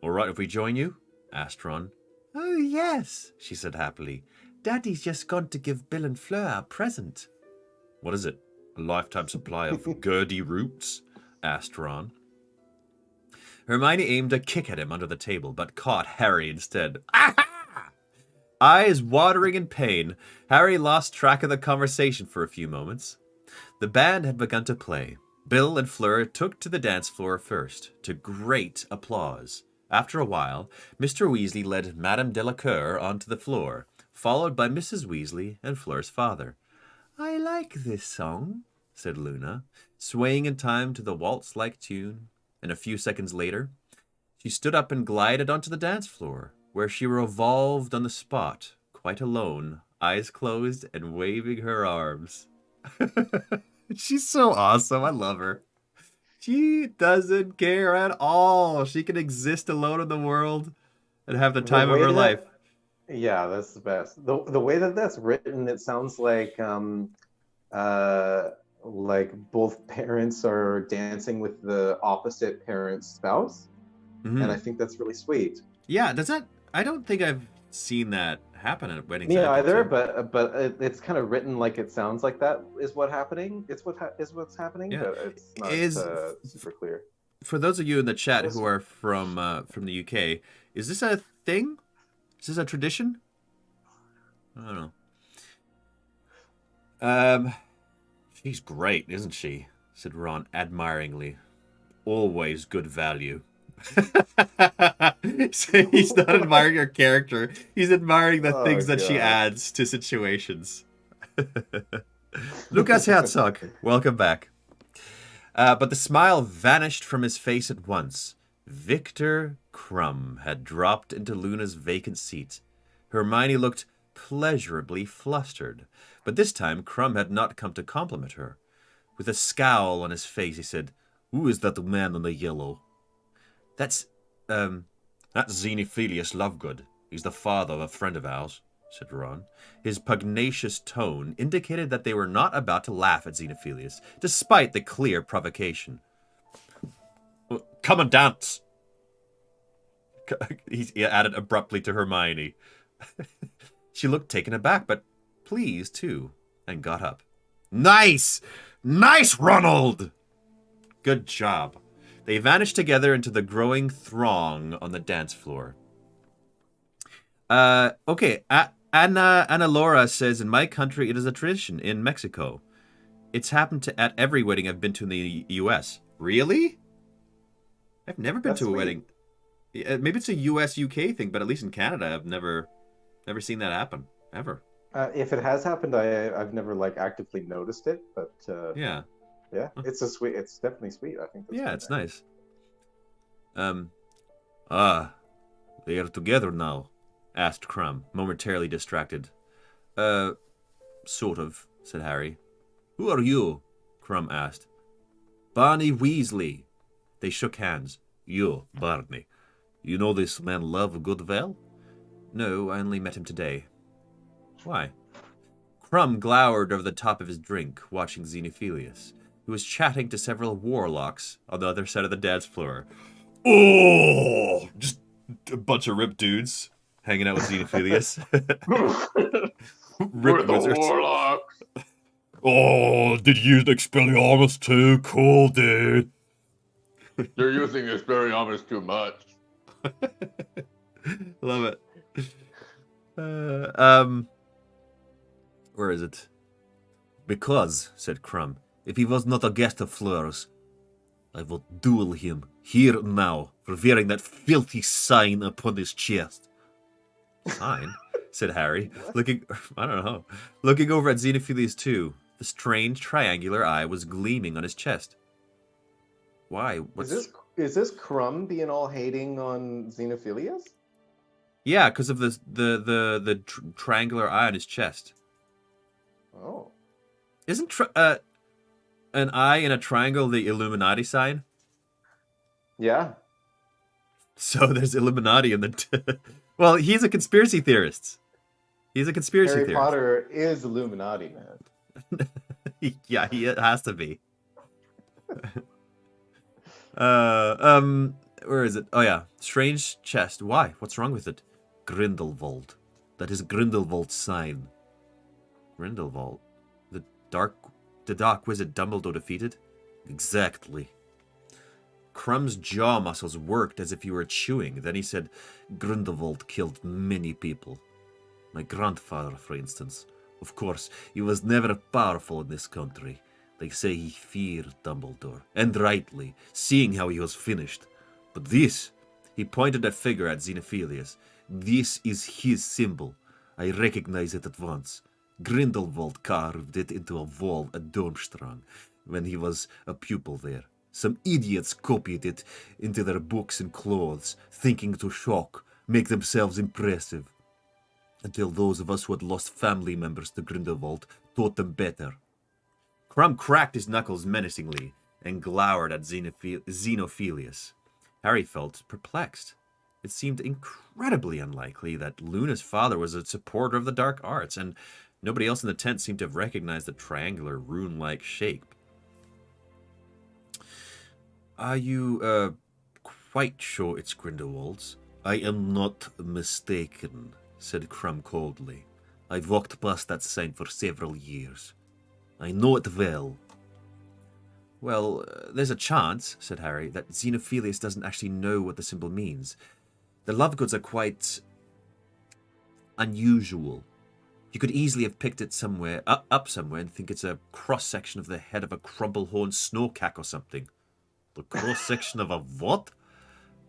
"All right if we join you?" asked Ron. "Oh, yes," she said happily. "Daddy's just gone to give Bill and Fleur our present." "What is it? A lifetime supply of Gurdy roots?" asked Ron. Hermione aimed a kick at him under the table, but caught Harry instead. "Aha!" Eyes watering in pain, Harry lost track of the conversation for a few moments. The band had begun to play. Bill and Fleur took to the dance floor first, to great applause. After a while, Mr. Weasley led Madame Delacour onto the floor, followed by Mrs. Weasley and Fleur's father. "I like this song," said Luna, swaying in time to the waltz-like tune, and a few seconds later, she stood up and glided onto the dance floor, where she revolved on the spot, quite alone, eyes closed and waving her arms. She's so awesome. I love her. She doesn't care at all. She can exist alone in the world and have the time of her life. Yeah, that's the best. The way that that's written, it sounds like both parents are dancing with the opposite parent's spouse, and I think that's really sweet. Yeah, does that? I don't think I've seen that happen at weddings. Me either, but it's kind of written like it sounds like that is what's happening. What's happening, yeah. But it's not super clear. For those of you in the chat who are from the UK, is this a thing? Is this a tradition? I don't know. She's great, isn't she? Said Ron admiringly. Always good value. So he's not admiring her character. He's admiring the things that she adds to situations. Lucas Herzog, welcome back. But the smile vanished from his face at once. Victor Crumb had dropped into Luna's vacant seat. Hermione looked pleasurably flustered, but this time Crumb had not come to compliment her. With a scowl on his face, he said, "Who is that man in the yellow?" That's Xenophilius Lovegood. He's the father of a friend of ours," said Ron. His pugnacious tone indicated that they were not about to laugh at Xenophilius, despite the clear provocation. "Come and dance," he added abruptly to Hermione. She looked taken aback, but pleased too, and got up. Nice! Nice, Ronald! Good job. They vanished together into the growing throng on the dance floor. Okay, Ana Laura says, "In my country, it is a tradition. In Mexico, it's happened at every wedding I've been to in the U.S. Really? I've never been to a wedding. Maybe it's a U.S.-UK thing, but at least in Canada, I've never seen that happen ever. If it has happened, I've never actively noticed it, but yeah, it's a sweet. It's definitely sweet. I think. That's it's nice. Ah, they are together now, asked Crumb, momentarily distracted. Sort of, said Harry. Who are you? Crumb asked. Barney Weasley. They shook hands. You, Barney. You know this man Love Goodwell? No, I only met him today. Why? Crumb glowered over the top of his drink, watching Xenophilius, who was chatting to several warlocks on the other side of the dance floor. Oh! Just a bunch of ripped dudes hanging out with Xenophilius. We're Ripped the wizards. warlocks. Oh, did you use Expelliarmus too? Cool, dude. They're using Expelliarmus too much. Love it. Where is it? Because, said Crumb, if he was not a guest of Fleur's, I will duel him here and now for wearing that filthy sign upon his chest. Sign? Said Harry, looking over at Xenophilius too. The strange triangular eye was gleaming on his chest. Why? Is this Crumb being all hating on Xenophilius? Yeah, because of the triangular eye on his chest. Oh. Isn't an eye in a triangle the Illuminati sign? Yeah. So there's Illuminati in the... Well, he's a conspiracy theorist. He's a conspiracy Harry theorist. Potter is Illuminati, man. Yeah, he has to be. Where is it? Oh yeah, strange chest. Why? What's wrong with it? Grindelwald. That is Grindelwald's sign. Grindelwald, the dark wizard Dumbledore defeated. Exactly. Crumb's jaw muscles worked as if he were chewing. Then he said, Grindelwald killed many people. My grandfather, for instance. Of course, he was never powerful in this country. They say he feared Dumbledore, and rightly, seeing how he was finished. But this, he pointed a figure at Xenophilius. This is his symbol. I recognize it at once. Grindelwald carved it into a wall at Durmstrang when he was a pupil there. Some idiots copied it into their books and clothes, thinking to shock, make themselves impressive. Until those of us who had lost family members to Grindelwald taught them better. Crumb cracked his knuckles menacingly and glowered at Xenophilius. Harry felt perplexed. It seemed incredibly unlikely that Luna's father was a supporter of the dark arts, and nobody else in the tent seemed to have recognized the triangular, rune-like shape. Are you, quite sure it's Grindelwald's? I am not mistaken, said Crumb coldly. I've walked past that sign for several years. I know it well. Well, there's a chance, said Harry, that Xenophilius doesn't actually know what the symbol means. The Lovegoods are quite unusual. You could easily have picked it somewhere, up somewhere, and think it's a cross-section of the head of a crumble-horned snowcack or something. The cross-section of a what?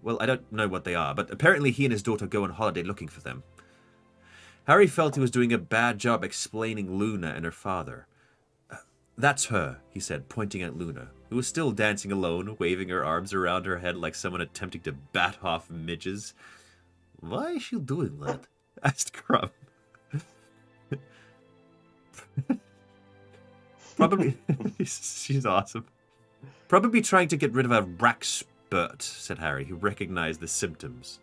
Well, I don't know what they are, but apparently he and his daughter go on holiday looking for them. Harry felt he was doing a bad job explaining Luna and her father. That's her, he said, pointing at Luna, who was still dancing alone, waving her arms around her head like someone attempting to bat off midges. Why is she doing that? Asked Crumb. Probably, she's awesome. Probably trying to get rid of a rack spurt, said Harry, who recognized the symptoms.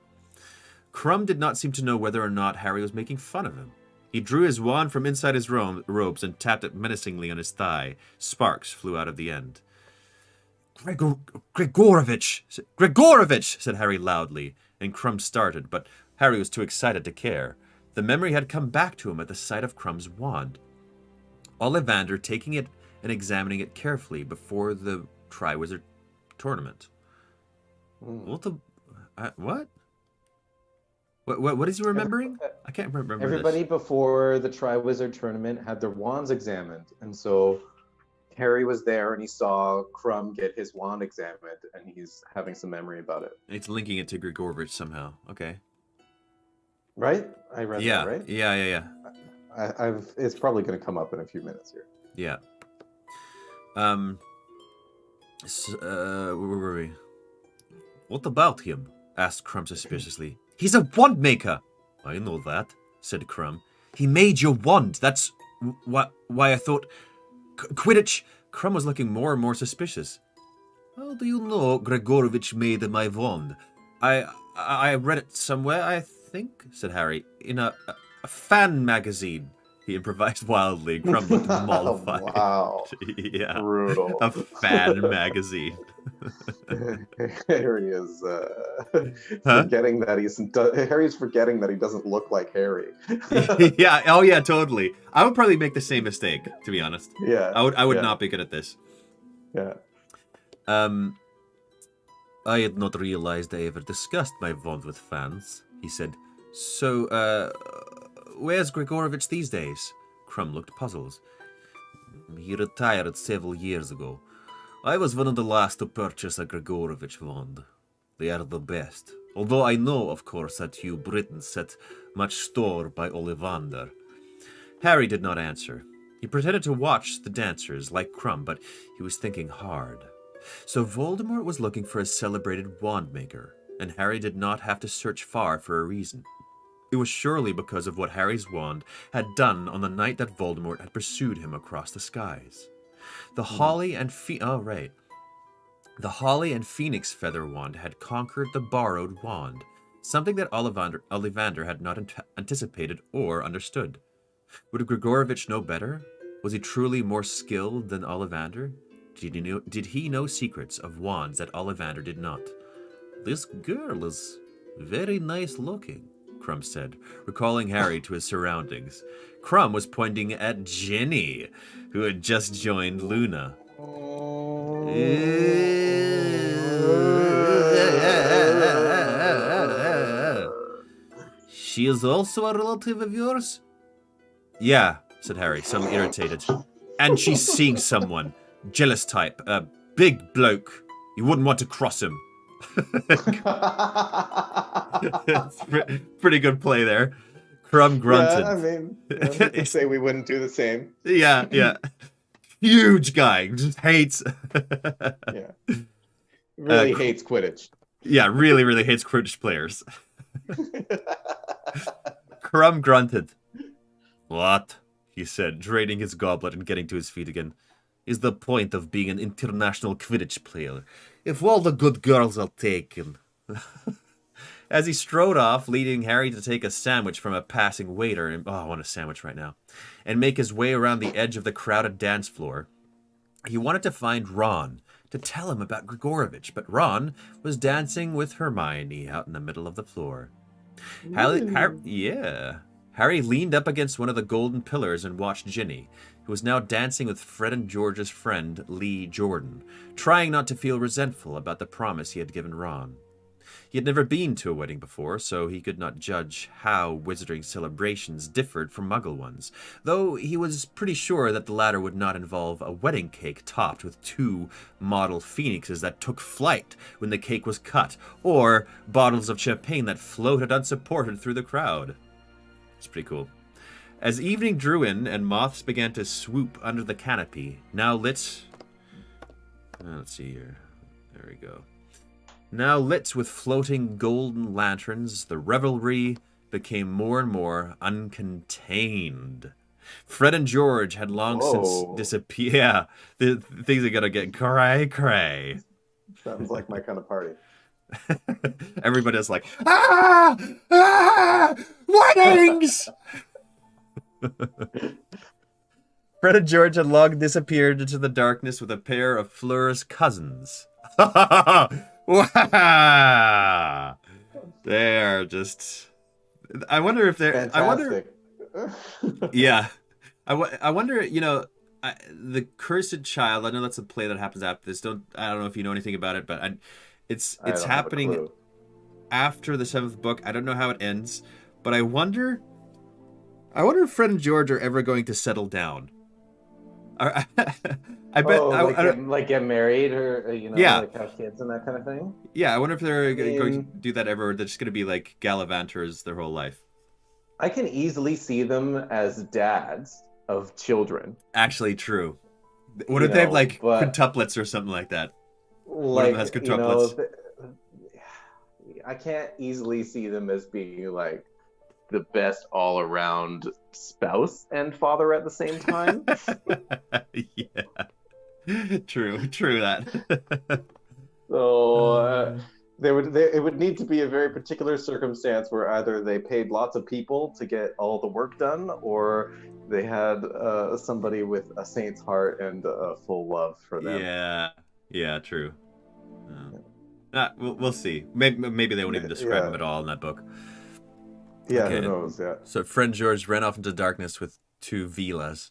Crumb did not seem to know whether or not Harry was making fun of him. He drew his wand from inside his robes and tapped it menacingly on his thigh. Sparks flew out of the end. Gregorovitch, said Harry loudly, and Crumb started, but Harry was too excited to care. The memory had come back to him at the sight of Crumb's wand. Ollivander taking it and examining it carefully before the Triwizard Tournament. What? What is he remembering? I can't remember. Everybody this. before the Triwizard Tournament had their wands examined, and so Harry was there and he saw Crumb get his wand examined, and he's having some memory about it. It's linking it to Gregorovitch somehow. Okay. Right? I read that, right? Yeah. It's probably going to come up in a few minutes here. Yeah. Where were we? What about him? asked Crumb suspiciously. He's a wand maker. I know that, said Crumb. He made your wand. That's why I thought... Quidditch. Crumb was looking more and more suspicious. How do you know Gregorovich made my wand? I read it somewhere, I think, said Harry, in a fan magazine. He improvised wildly. Crumb looked mollified. Wow. Yeah. Brutal. A fan magazine. Harry is forgetting that Harry's forgetting that he doesn't look like Harry. Yeah. Oh, yeah. Totally. I would probably make the same mistake, to be honest. Yeah. I would not be good at this. Yeah. I had not realized I ever discussed my wand with fans, he said. So, where's Gregorovich these days? Crumb looked puzzled. He retired several years ago. I was one of the last to purchase a Gregorovich wand. They are the best. Although I know, of course, that you Britons set much store by Ollivander. Harry did not answer. He pretended to watch the dancers like Crumb, but he was thinking hard. So Voldemort was looking for a celebrated wand maker, and Harry did not have to search far for a reason. It was surely because of what Harry's wand had done on the night that Voldemort had pursued him across the skies. The Holly and Phoenix Feather Wand had conquered the borrowed wand, something that Ollivander had not anticipated or understood. Would Gregorovich know better? Was he truly more skilled than Ollivander? Did he know secrets of wands that Ollivander did not? This girl is very nice looking, Crumb said, recalling Harry to his surroundings. Crumb was pointing at Ginny, who had just joined Luna. She is also a relative of yours? Yeah, said Harry, suddenly irritated. And she's seeing someone. Jealous type. A big bloke. You wouldn't want to cross him. Pretty good play there. Crumb grunted. Yeah, I mean, I say we wouldn't do the same. Yeah. Huge guy. Just hates. Yeah. Really hates Quidditch. Yeah, really hates Quidditch players. Crumb grunted. What? He said, draining his goblet and getting to his feet again. Is the point of being an international Quidditch player if all the good girls are taken? As he strode off, leading Harry to take a sandwich from a passing waiter, and I want a sandwich right now, and make his way around the edge of the crowded dance floor, he wanted to find Ron to tell him about Gregorovich, but Ron was dancing with Hermione out in the middle of the floor. Harry leaned up against one of the golden pillars and watched Ginny, who was now dancing with Fred and George's friend Lee Jordan, trying not to feel resentful about the promise he had given Ron. He had never been to a wedding before, so he could not judge how wizarding celebrations differed from Muggle ones, though he was pretty sure that the latter would not involve a wedding cake topped with 2 model phoenixes that took flight when the cake was cut, or bottles of champagne that floated unsupported through the crowd. It's pretty cool. As evening drew in and moths began to swoop under the canopy, now lit... let's see here. There we go. Now lit with floating golden lanterns, the revelry became more and more uncontained. Fred and George had long since disappeared. Yeah, the things are gonna get cray. Sounds like my kind of party. Everybody's like, weddings! Fred and George had long disappeared into the darkness with a pair of Fleur's cousins. They're just... I wonder if they're... Fantastic. Yeah. I wonder, the Cursed Child, I know that's a play that happens after this. I don't know if you know anything about it, but it's happening after the 7th book. I don't know how it ends, but I wonder if Fred and George are ever going to settle down. I bet get married or like have kids and that kind of thing. Yeah, I wonder if they're going to do that ever. Or they're just going to be like Gallivanters their whole life. I can easily see them as dads of children. Actually, true. What if they have like quintuplets or something like that? One of them has quintuplets. I can't easily see them as being like the best all around spouse and father at the same time. Yeah. True that. So it would need to be a very particular circumstance where either they paid lots of people to get all the work done, or they had somebody with a saint's heart and full love for them. Yeah, true. We'll see. Maybe they won't even describe him at all in that book. Yeah, Okay. who knows? Yeah. So friend George ran off into darkness with 2 villas.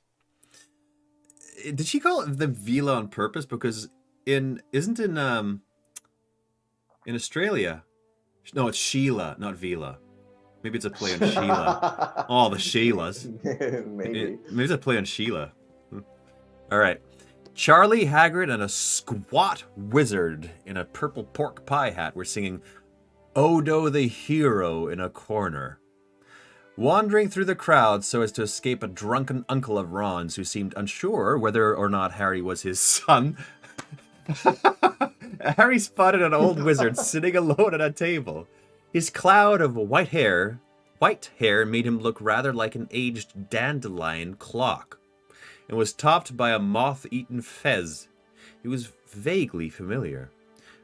Did she call it the villa on purpose? Because in Australia, no, it's Sheila, not Vila. Maybe it's a play on Sheila. Oh, the Sheilas. Maybe. Maybe it's a play on Sheila. All right. Charlie Haggard and a squat wizard in a purple pork pie hat were singing Odo the Hero in a corner. Wandering through the crowd so as to escape a drunken uncle of Ron's who seemed unsure whether or not Harry was his son, Harry spotted an old wizard sitting alone at a table. His cloud of white hair made him look rather like an aged dandelion clock, and was topped by a moth-eaten fez. He was vaguely familiar.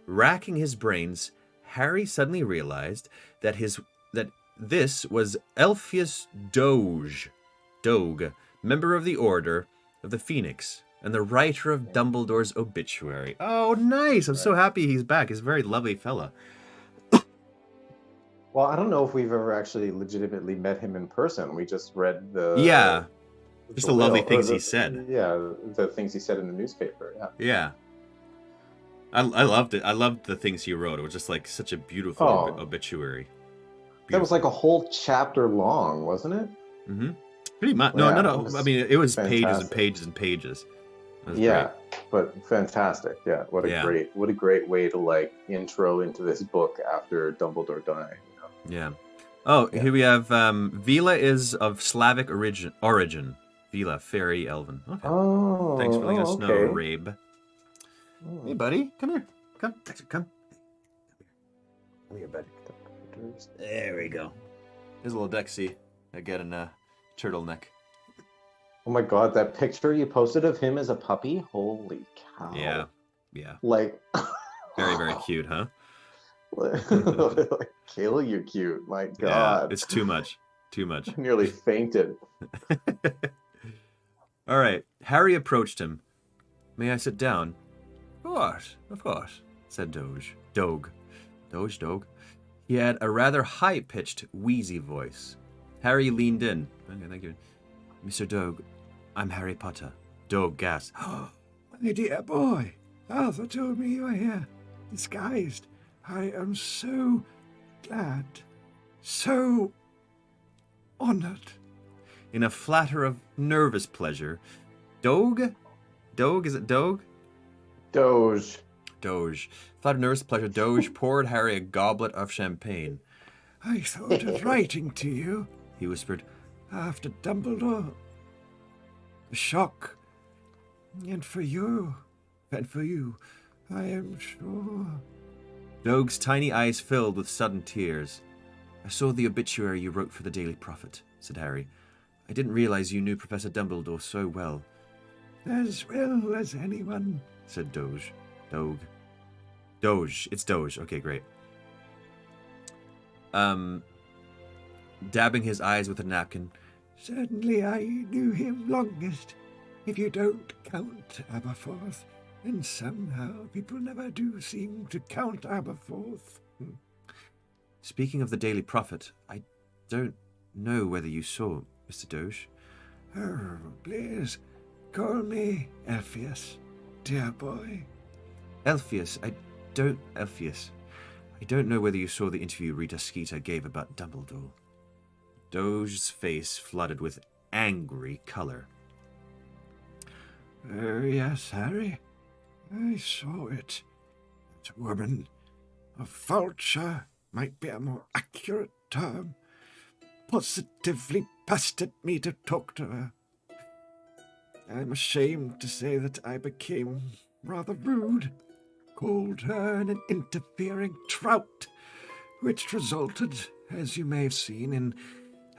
Racking his brains, Harry suddenly realized that this was Elphius Doge, member of the Order of the Phoenix, and the writer of Dumbledore's obituary. Oh, nice! I'm so happy he's back. He's a very lovely fella. Well, I don't know if we've ever actually legitimately met him in person. We just read the just the lovely things he said. Yeah, the things he said in the newspaper. Yeah. I loved it. I loved the things he wrote. It was just like such a beautiful obituary. That was like a whole chapter long, wasn't it? Mm-hmm. Pretty much. No. I mean, it was fantastic. Pages and pages and pages. Yeah, but fantastic. Yeah, what a great way to like intro into this book after Dumbledore dying. You know? Yeah. Oh, here we have Vila is of Slavic origin. Vila, fairy, elven. Okay. Oh, thanks for letting us know, Rabe. Oh. Hey, buddy, come here. Come. Come here, buddy. There we go. Here's a little Dexy. I get a turtleneck. Oh my god, that picture you posted of him as a puppy? Holy cow. Yeah. Like very, very cute, huh? Like, kill you cute. My god. Yeah, it's too much. Too much. I nearly fainted. All right. Harry approached him. May I sit down? Of course, said Doge. He had a rather high-pitched, wheezy voice. Harry leaned in. Okay, thank you. Mr. Doge, I'm Harry Potter. Doge gasped. Oh, my dear boy. Arthur told me you were here, disguised. I am so glad, so honored. In a flutter of nervous pleasure, Doge? Is it Doge? Doge. Flutter of nervous pleasure, Doge poured Harry a goblet of champagne. I thought of writing to you, he whispered. After Dumbledore. The shock. And for you, I am sure. Doge's tiny eyes filled with sudden tears. I saw the obituary you wrote for the Daily Prophet, said Harry. I didn't realize you knew Professor Dumbledore so well. As well as anyone, said Doge. It's Doge. Okay, great. Dabbing his eyes with a napkin. Certainly I knew him longest, if you don't count Aberforth. And somehow people never do seem to count Aberforth. Speaking of the Daily Prophet, I don't know whether you saw Mr. Doge. Oh, please, call me Elphius, dear boy. Elphius, I don't know whether you saw the interview Rita Skeeter gave about Dumbledore. Doge's face flooded with angry color. Oh, yes, Harry. I saw it. That woman, a vulture, might be a more accurate term, positively pestered me to talk to her. I'm ashamed to say that I became rather rude, called her an interfering trout, which resulted, as you may have seen, in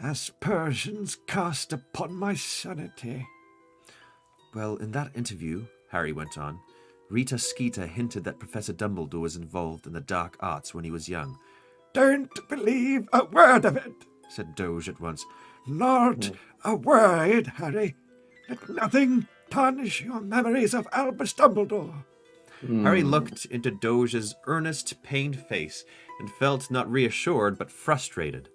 aspersions cast upon my sanity. Well, in that interview, Harry went on, Rita Skeeter hinted that Professor Dumbledore was involved in the dark arts when he was young. Don't believe a word of it, Said Doge at once. not a word, Harry. Let nothing tarnish your memories of Albus Dumbledore. Harry looked into Doge's earnest, pained face and felt not reassured but frustrated.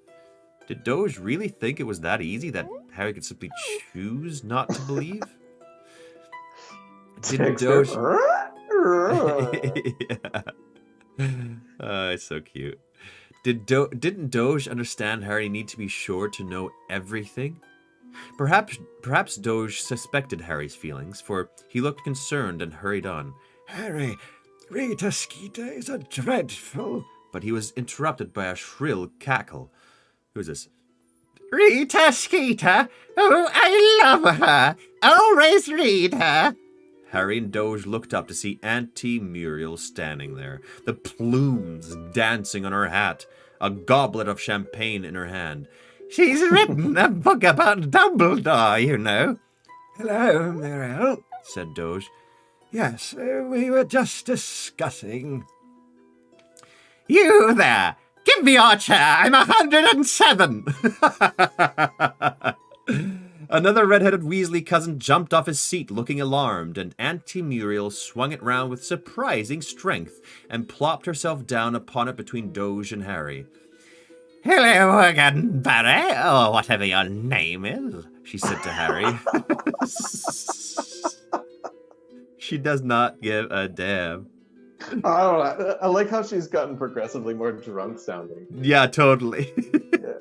Did Doge really think it was that easy that Harry could simply choose not to believe? Didn't Doge... Yeah. Oh, it's so cute. Didn't Doge understand Harry need to be sure to know everything? Perhaps Doge suspected Harry's feelings, for he looked concerned and hurried on. Harry, Rita Skeeter is a dreadful... But he was interrupted by a shrill cackle. Who's this? Rita Skeeter? Oh, I love her. Always read her. Harry and Doge looked up to see Auntie Muriel standing there, the plumes dancing on her hat, a goblet of champagne in her hand. She's written a book about Dumbledore, you know. Hello, Muriel, said Doge. Yes, we were just discussing... You there! Give me your chair! I'm 107! Another red-headed Weasley cousin jumped off his seat looking alarmed, and Auntie Muriel swung it round with surprising strength and plopped herself down upon it between Doge and Harry. Hello again, Barry, or whatever your name is, she said to Harry. She does not give a damn. I don't know. I like how she's gotten progressively more drunk sounding. Yeah, totally. Yeah.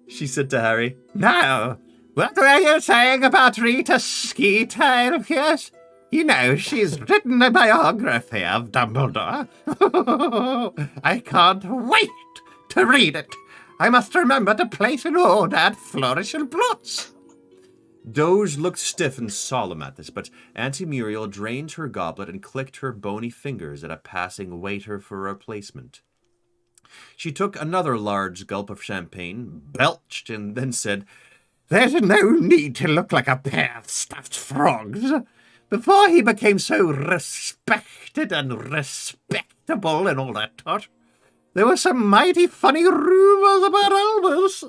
She said to Harry, Now, what were you saying about Rita Skeeter, Elphias? You know, she's written a biography of Dumbledore. I can't wait to read it. I must remember to place an order at Flourish and Blotz. Doge looked stiff and solemn at this, but Auntie Muriel drained her goblet and clicked her bony fingers at a passing waiter for replacement. She took another large gulp of champagne, belched, and then said, There's no need to look like a pair of stuffed frogs. Before he became so respected and respectable and all that tot, there were some mighty funny rumors about Albus.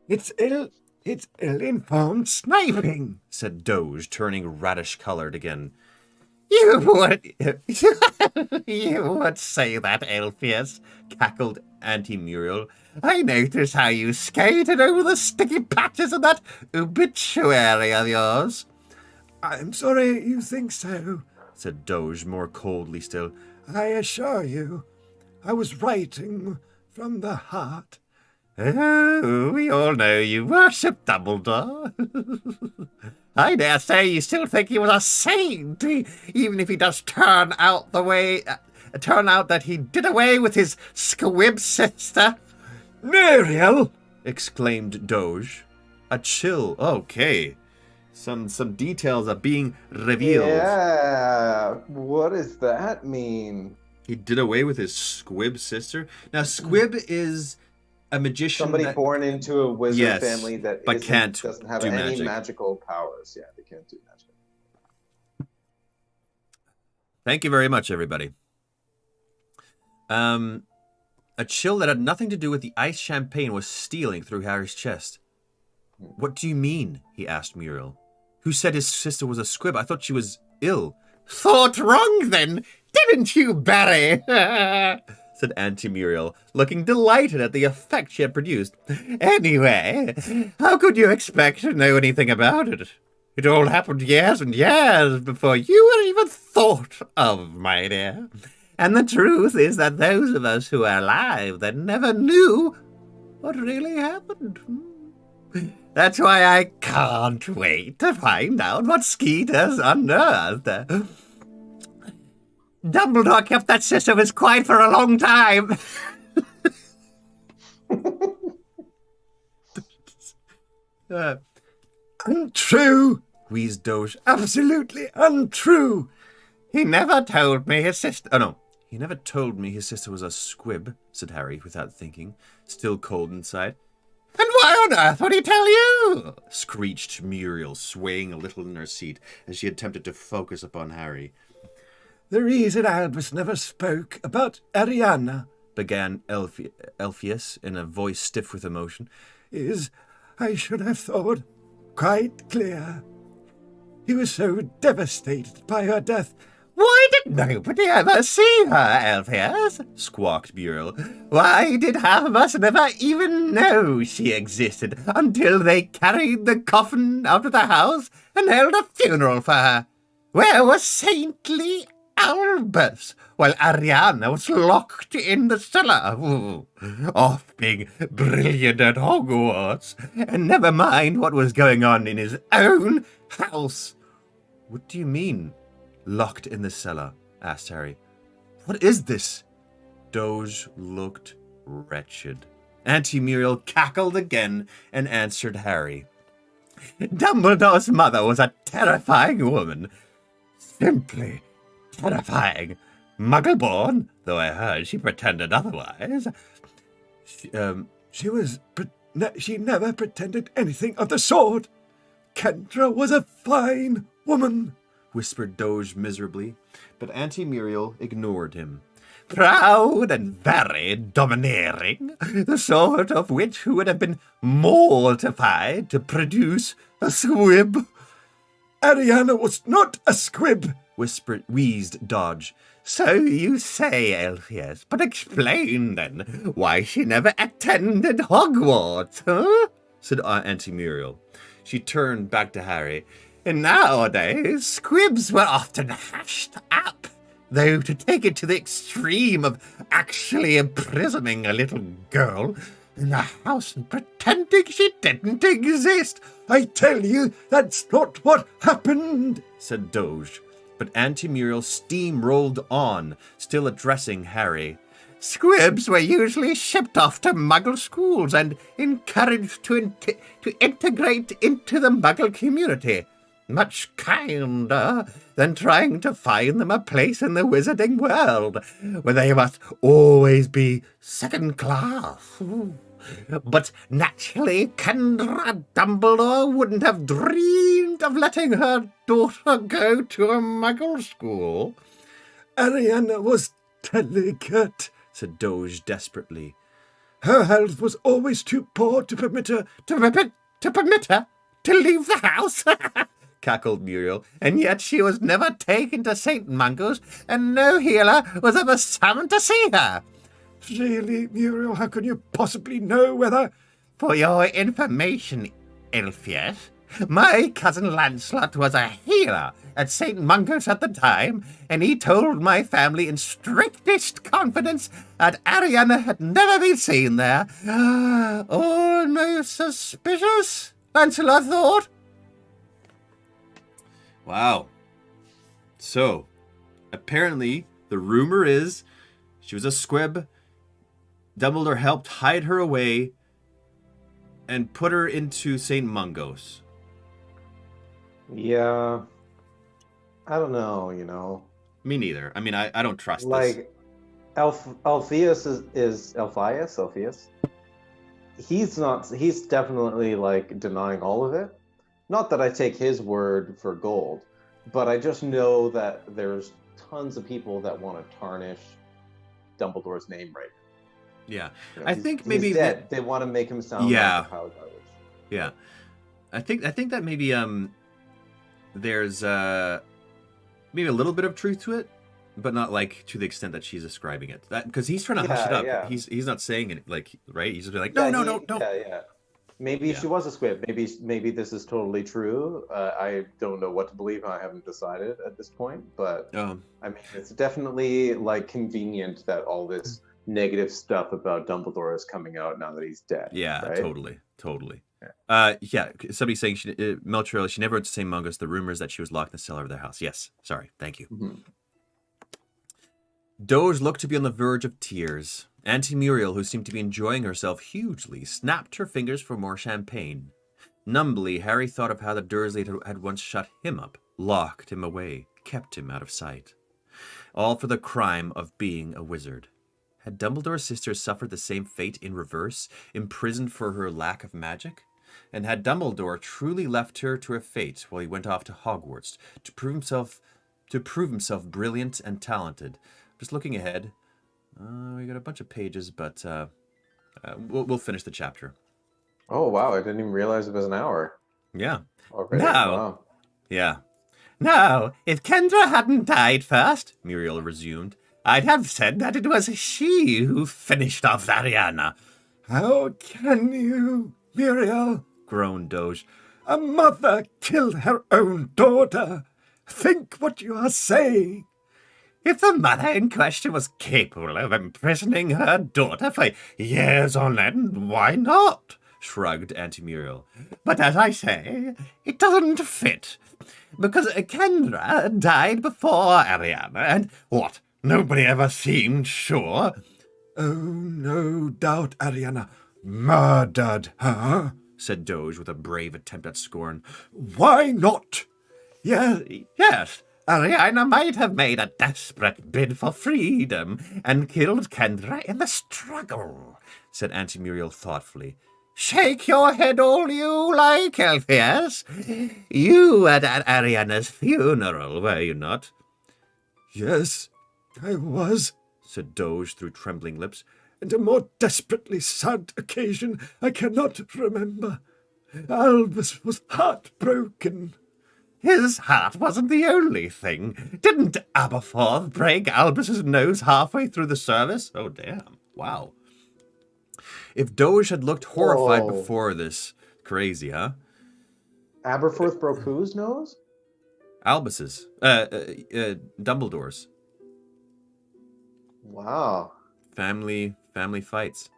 It's ill-informed sniping, said Doge, turning radish-colored again. You would say that, Elphias, cackled Auntie Muriel. I notice how you skated over the sticky patches of that obituary of yours. I'm sorry you think so, said Doge, more coldly still. I assure you, I was writing from the heart. Oh, we all know you worship Dumbledore. I dare say you still think he was a saint, even if he does turn out that he did away with his squib sister. Muriel! exclaimed Doge. A chill. Okay. Some details are being revealed. Yeah, what does that mean? He did away with his squib sister. Now, squib is a magician. Somebody born into a wizard family that but doesn't have do any magic. magical powers. Yeah, they can't do magic. Thank you very much, everybody. A chill that had nothing to do with the iced champagne was stealing through Harry's chest. What do you mean? He asked Muriel. Who said his sister was a squib? I thought she was ill. Thought wrong, then, didn't you, Barry? said Auntie Muriel, looking delighted at the effect she had produced. Anyway, how could you expect to know anything about it? It all happened years and years before you were even thought of, my dear. And the truth is that those of us who are alive then never knew what really happened. That's why I can't wait to find out what Skeeter's unearthed. Dumbledore kept that sister of his quiet for a long time. Untrue, wheezed Doge. absolutely untrue. He never told me his sister... Oh, no. He never told me his sister was a squib, said Harry without thinking, still cold inside. And why on earth would he tell you? Screeched Muriel, swaying a little in her seat as she attempted to focus upon Harry. The reason Albus never spoke about Ariana, Began Elphias in a voice stiff with emotion. is, I should have thought, quite clear. He was so devastated by her death. Why did nobody ever see her, Alpheus? Squawked Muriel. Why did half of us never even know she existed until they carried the coffin out of the house and held a funeral for her? Where was saintly Albus while Ariana was locked in the cellar? Ooh, off being brilliant at Hogwarts, and never mind what was going on in his own house. What do you mean, locked in the cellar? Asked Harry. What is this? Doge looked wretched. Auntie Muriel cackled again and answered Harry. Dumbledore's mother was a terrifying woman. Simply terrifying. Muggle-born, though I heard she pretended otherwise. She never pretended anything of the sort. Kendra was a fine woman, whispered Doge miserably, but Auntie Muriel ignored him. Proud and very domineering, the sort of witch who would have been mortified to produce a squib. Ariana was not a squib, wheezed Dodge. So you say, Elphias, but explain then why she never attended Hogwarts, huh? Said Auntie Muriel. She turned back to Harry. And nowadays, squibs were often hashed up, though to take it to the extreme of actually imprisoning a little girl in the house and pretending she didn't exist. I tell you, that's not what happened, said Doge. But Auntie Muriel steamrolled on, still addressing Harry. Squibs were usually shipped off to Muggle schools and encouraged to integrate into the Muggle community. Much kinder than trying to find them a place in the wizarding world, where they must always be second class. But naturally, Kendra Dumbledore wouldn't have dreamed of letting her daughter go to a Muggle school. Ariana was delicate, said Doge desperately. Her health was always too poor to permit her to leave the house. Cackled Muriel, and yet she was never taken to St. Mungo's, and no healer was ever summoned to see her. Really, Muriel, how can you possibly know whether... For your information, Elphias, my cousin Lancelot was a healer at St. Mungo's at the time, and he told my family in strictest confidence that Ariana had never been seen there. Almost suspicious, Lancelot thought. Wow. So, apparently, the rumor is she was a squib. Dumbledore helped hide her away and put her into St. Mungo's. Yeah. I don't know, you know. Me neither. I mean, I don't trust this. Like, Alpheus is Alpheus? He's definitely, like, denying all of it. Not that I take his word for gold, but I just know that there's tons of people that want to tarnish Dumbledore's name right now. Yeah. You know, I think he's maybe dead. They want to make him sound like a pile of garbage. Yeah. I think that maybe there's maybe a little bit of truth to it, but not like to the extent that she's ascribing it. That because he's trying to hush it up. Yeah. He's not saying it like right. He's just like no. Yeah. Maybe she was a squib. Maybe this is totally true. I don't know what to believe. I haven't decided at this point. But I mean, it's definitely like convenient that all this negative stuff about Dumbledore is coming out now that he's dead. Yeah, right? totally. Yeah. Somebody's saying Meltrell, she never went to St. Mungo's. The rumors that she was locked in the cellar of their house. Yes. Sorry. Thank you. Mm-hmm. Doge looked to be on the verge of tears. Auntie Muriel, who seemed to be enjoying herself hugely, snapped her fingers for more champagne. Numbly, Harry thought of how the Dursleys had once shut him up, locked him away, kept him out of sight. all for the crime of being a wizard. Had Dumbledore's sister suffered the same fate in reverse, imprisoned for her lack of magic? And had Dumbledore truly left her to her fate while he went off to Hogwarts to prove himself brilliant and talented? Just looking ahead, we got a bunch of pages, but we'll finish the chapter. Oh wow, I didn't even realize it was an hour Yeah. already. No. Wow. Yeah. No, if Kendra hadn't died first, Muriel resumed. I'd have said that it was she who finished off Ariana. How can you, Muriel? Groaned Doge. A mother killed her own daughter. Think what you are saying. If the mother in question was capable of imprisoning her daughter for years on end, why not? Shrugged Auntie Muriel. But as I say, it doesn't fit. Because Kendra died before Ariana, and what? Nobody ever seemed sure. Oh, no doubt Ariana murdered her. Said Doge with a brave attempt at scorn. Why not? Yes, Ariana might have made a desperate bid for freedom and killed Kendra in the struggle, said Auntie Muriel thoughtfully. Shake your head all you like, Alpheus. You were at Ariana's funeral, were you not? Yes, I was. Said Doge through trembling lips. And a more desperately sad occasion I cannot remember. Albus was heartbroken. His heart wasn't the only thing. Didn't Aberforth break Albus's nose halfway through the service? Oh, damn. Wow. If Doge had looked horrified Whoa. before this, crazy, huh? Aberforth broke whose nose? Albus's. Dumbledore's. Wow. Family fights.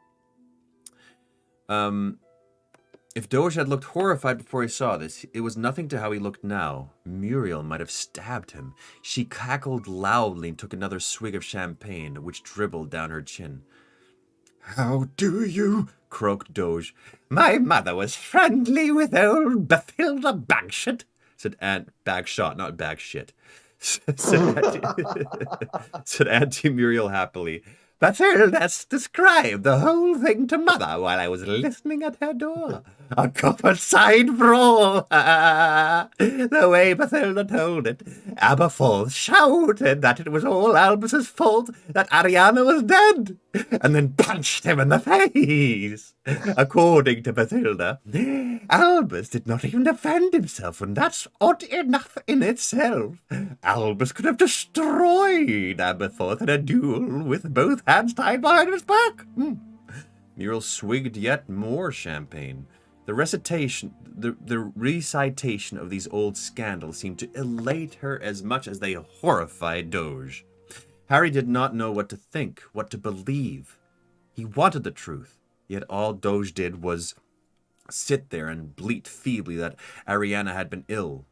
If Doge had looked horrified before he saw this, it was nothing to how he looked now. Muriel might have stabbed him. She cackled loudly and took another swig of champagne, which dribbled down her chin. How do you? Croaked Doge. My mother was friendly with old Bathilda Bagshot, Said Aunt Bagshot, not Bagshit. said Auntie Muriel happily. Bathilda described the whole thing to Mother while I was listening at her door. A copper-side brawl. The way Bathilda told it, Aberforth shouted that it was all Albus's fault that Ariana was dead, and then punched him in the face. According to Bathilda, Albus did not even defend himself, and that's odd enough in itself. Albus could have destroyed Aberforth in a duel with both hands tied behind his back. Muriel swigged yet more champagne. The recitation of these old scandals seemed to elate her as much as they horrified Doge. Harry did not know what to think, what to believe. He wanted the truth, yet all Doge did was sit there and bleat feebly that Ariana had been ill.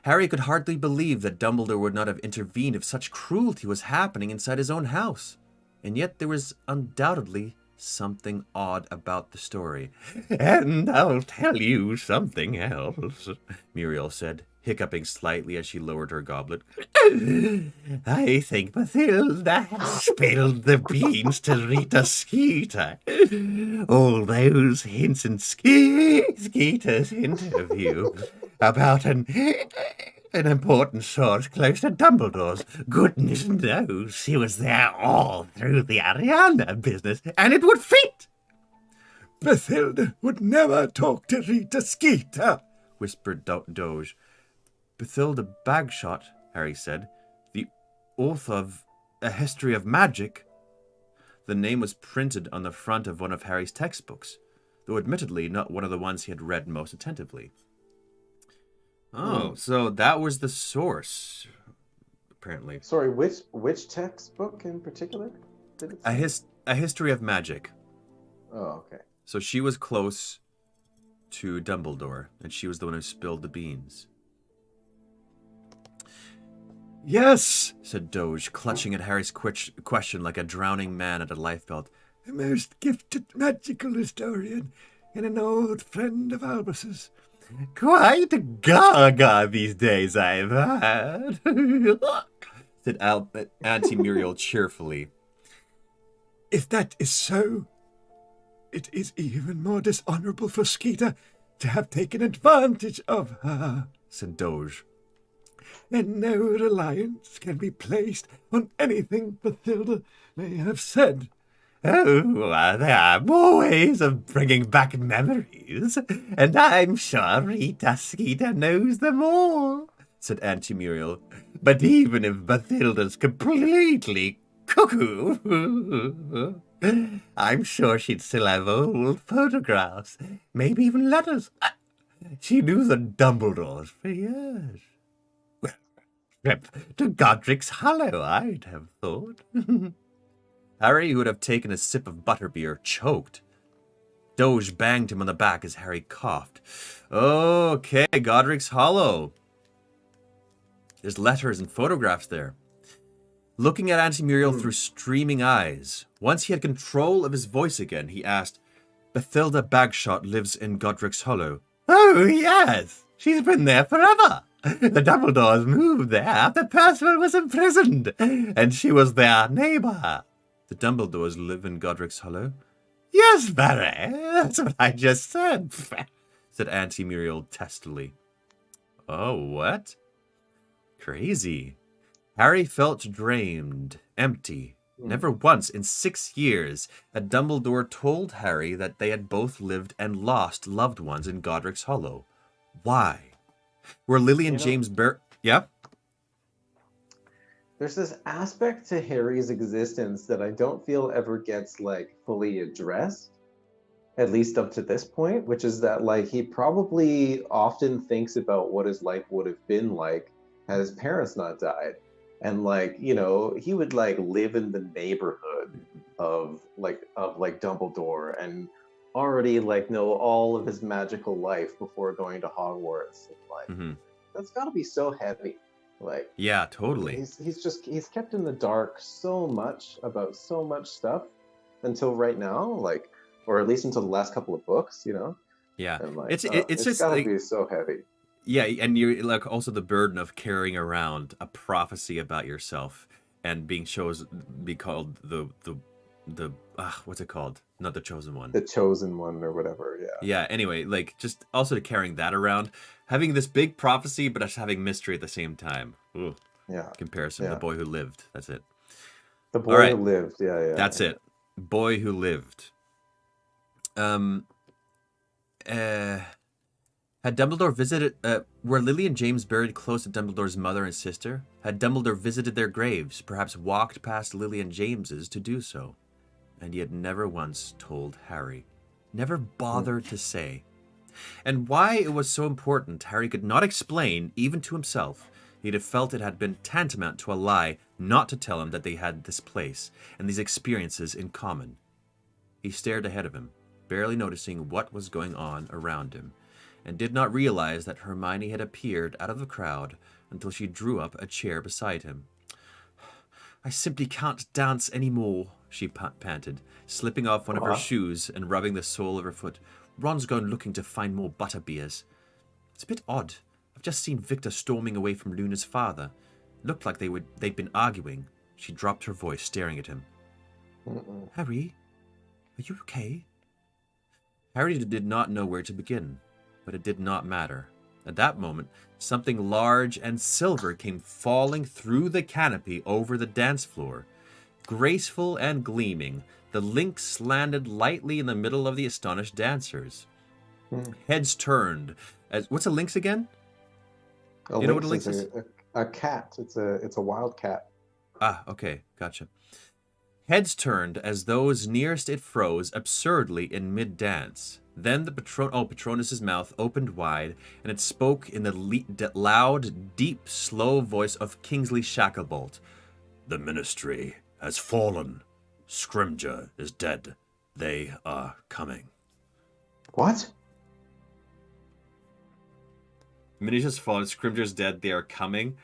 Harry could hardly believe that Dumbledore would not have intervened if such cruelty was happening inside his own house. And yet there was undoubtedly something odd about the story. And I'll tell you something else, Muriel said, hiccuping slightly as she lowered her goblet. I think Bathilda has spilled the beans to Rita Skeeter. All those hints in Skeeter's interview about an important source close to Dumbledore's. Goodness knows he was there all through the Ariana business, and it would fit. Bathilda would never talk to Rita Skeeter, whispered Doge. Bathilda Bagshot, Harry said, the author of A History of Magic. The name was printed on the front of one of Harry's textbooks, though admittedly not one of the ones he had read most attentively. Oh, so that was the source, apparently. Sorry, which textbook in particular did it say? A History of Magic. Oh, okay. So she was close to Dumbledore, and she was the one who spilled the beans. Yes, Said Doge, clutching at Harry's question like a drowning man at a lifebelt. a most gifted magical historian and an old friend of Albus's. Quite gaga these days, I've heard, said Auntie Muriel cheerfully. If that is so, it is even more dishonorable for Skeeter to have taken advantage of her. Said Doge. And no reliance can be placed on anything Bathilda may have said. Oh, there are more ways of bringing back memories, and I'm sure Rita Skeeter knows them all, said Auntie Muriel. But even if Bathilda's completely cuckoo, I'm sure she'd still have old photographs, maybe even letters. She knew the Dumbledores for years. Well, trip to Godric's Hollow, I'd have thought. Harry, who would have taken a sip of butterbeer, choked. Doge banged him on the back as Harry coughed. Okay, Godric's Hollow. There's letters and photographs there. Looking at Auntie Muriel through streaming eyes, once he had control of his voice again, he asked, Bathilda Bagshot lives in Godric's Hollow. Oh, yes. She's been there forever. The Dumbledores moved there after Percival was imprisoned, and she was their neighbor. The Dumbledores live in Godric's Hollow? Yes, Barry. That's what I just said, said Auntie Muriel testily. Oh, what? Crazy. Harry felt drained, empty. Never once in 6 years had Dumbledore told Harry that they had both lived and lost loved ones in Godric's Hollow. Why? Were Lily and James Yeah? There's this aspect to Harry's existence that I don't feel ever gets like fully addressed, at least up to this point, which is that like he probably often thinks about what his life would have been like had his parents not died. And like, you know, he would like live in the neighborhood of Dumbledore and already like know all of his magical life before going to Hogwarts. And, like that's got to be so heavy. Like, yeah, totally. He's kept in the dark so much about so much stuff until right now, like, or at least until the last couple of books, you know. Yeah, and like, it's just gotta like, be so heavy. Yeah, and you're like also the burden of carrying around a prophecy about yourself and be called the what's it called? Not the chosen one. The chosen one or whatever. Yeah. Yeah. Anyway, like just also carrying that around, having this big prophecy, but just having mystery at the same time. Ooh. Yeah. Comparison. Yeah. The boy who lived. That's it. The boy who lived. Yeah. Yeah. That's it. Boy who lived. Had Dumbledore visited... were Lily and James buried close to Dumbledore's mother and sister? Had Dumbledore visited their graves, perhaps walked past Lily and James's to do so? And he had never once told Harry. Never bothered to say. And why it was so important, Harry could not explain, even to himself. He'd have felt it had been tantamount to a lie not to tell him that they had this place and these experiences in common. He stared ahead of him, barely noticing what was going on around him, and did not realize that Hermione had appeared out of the crowd until she drew up a chair beside him. I simply can't dance any more, she panted, slipping off one of her shoes and rubbing the sole of her foot. Ron's gone looking to find more butterbeers. It's a bit odd. I've just seen Victor storming away from Luna's father. Looked like they'd been arguing. She dropped her voice, staring at him. Harry, are you okay? Harry did not know where to begin, but it did not matter. At that moment, something large and silver came falling through the canopy over the dance floor. Graceful and gleaming, the lynx landed lightly in the middle of the astonished dancers. Heads turned. What's a lynx again? You know what a lynx is? A cat. It's a wild cat. Ah, okay, gotcha. Heads turned as those nearest it froze absurdly in mid-dance. Then the Patronus's mouth opened wide, and it spoke in the loud, deep, slow voice of Kingsley Shacklebolt. The ministry has fallen. Scrimgeour is dead. They are coming. What? The ministry has fallen. Scrimgeour's dead. They are coming.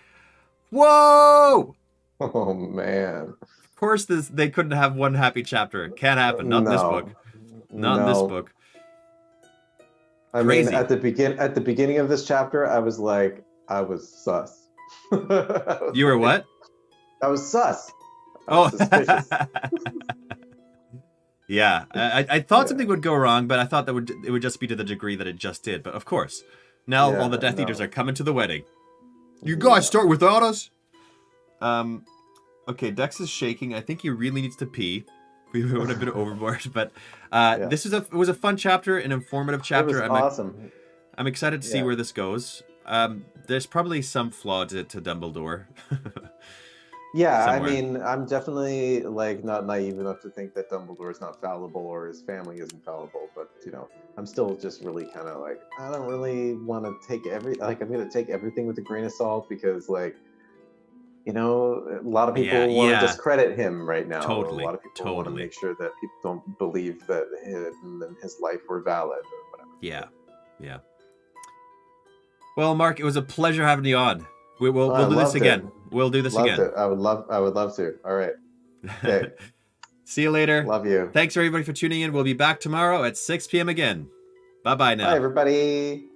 Whoa! Oh, man. Of course, they couldn't have one happy chapter. Can't happen. Not in this book. Not in this book. I mean, at the beginning of this chapter, I was sus. You were what? That was sus. Oh, Suspicious. yeah. I thought Yeah. something would go wrong, but I thought that it would just be to the degree that it just did. But of course, now all the Yeah, Death Eaters no. are coming to the wedding. You Yeah. guys start without us. Okay, Dex is shaking. I think he really needs to pee. We would have been overboard, but Yeah. it was a fun chapter, an informative It chapter. was awesome. I'm excited to see Yeah. where this goes. There's probably some flaw to Dumbledore. Yeah, Somewhere. I mean, I'm definitely like not naive enough to think that Dumbledore is not fallible or his family isn't fallible, but I'm still just really kind of like I don't really want to take I'm gonna take everything with a grain of salt because a lot of people Yeah, want yeah. to discredit him right now. Totally, A lot of people want to totally. make sure that people don't believe that him and his life were valid or whatever. Yeah. Well, Mark, it was a pleasure having you on. We'll I do this loved again. it. We'll do this Loved again. it. I would love to. All right. Okay. See you later. Love you. Thanks everybody for tuning in. We'll be back tomorrow at 6 p.m. again. Bye-bye now. Bye, everybody.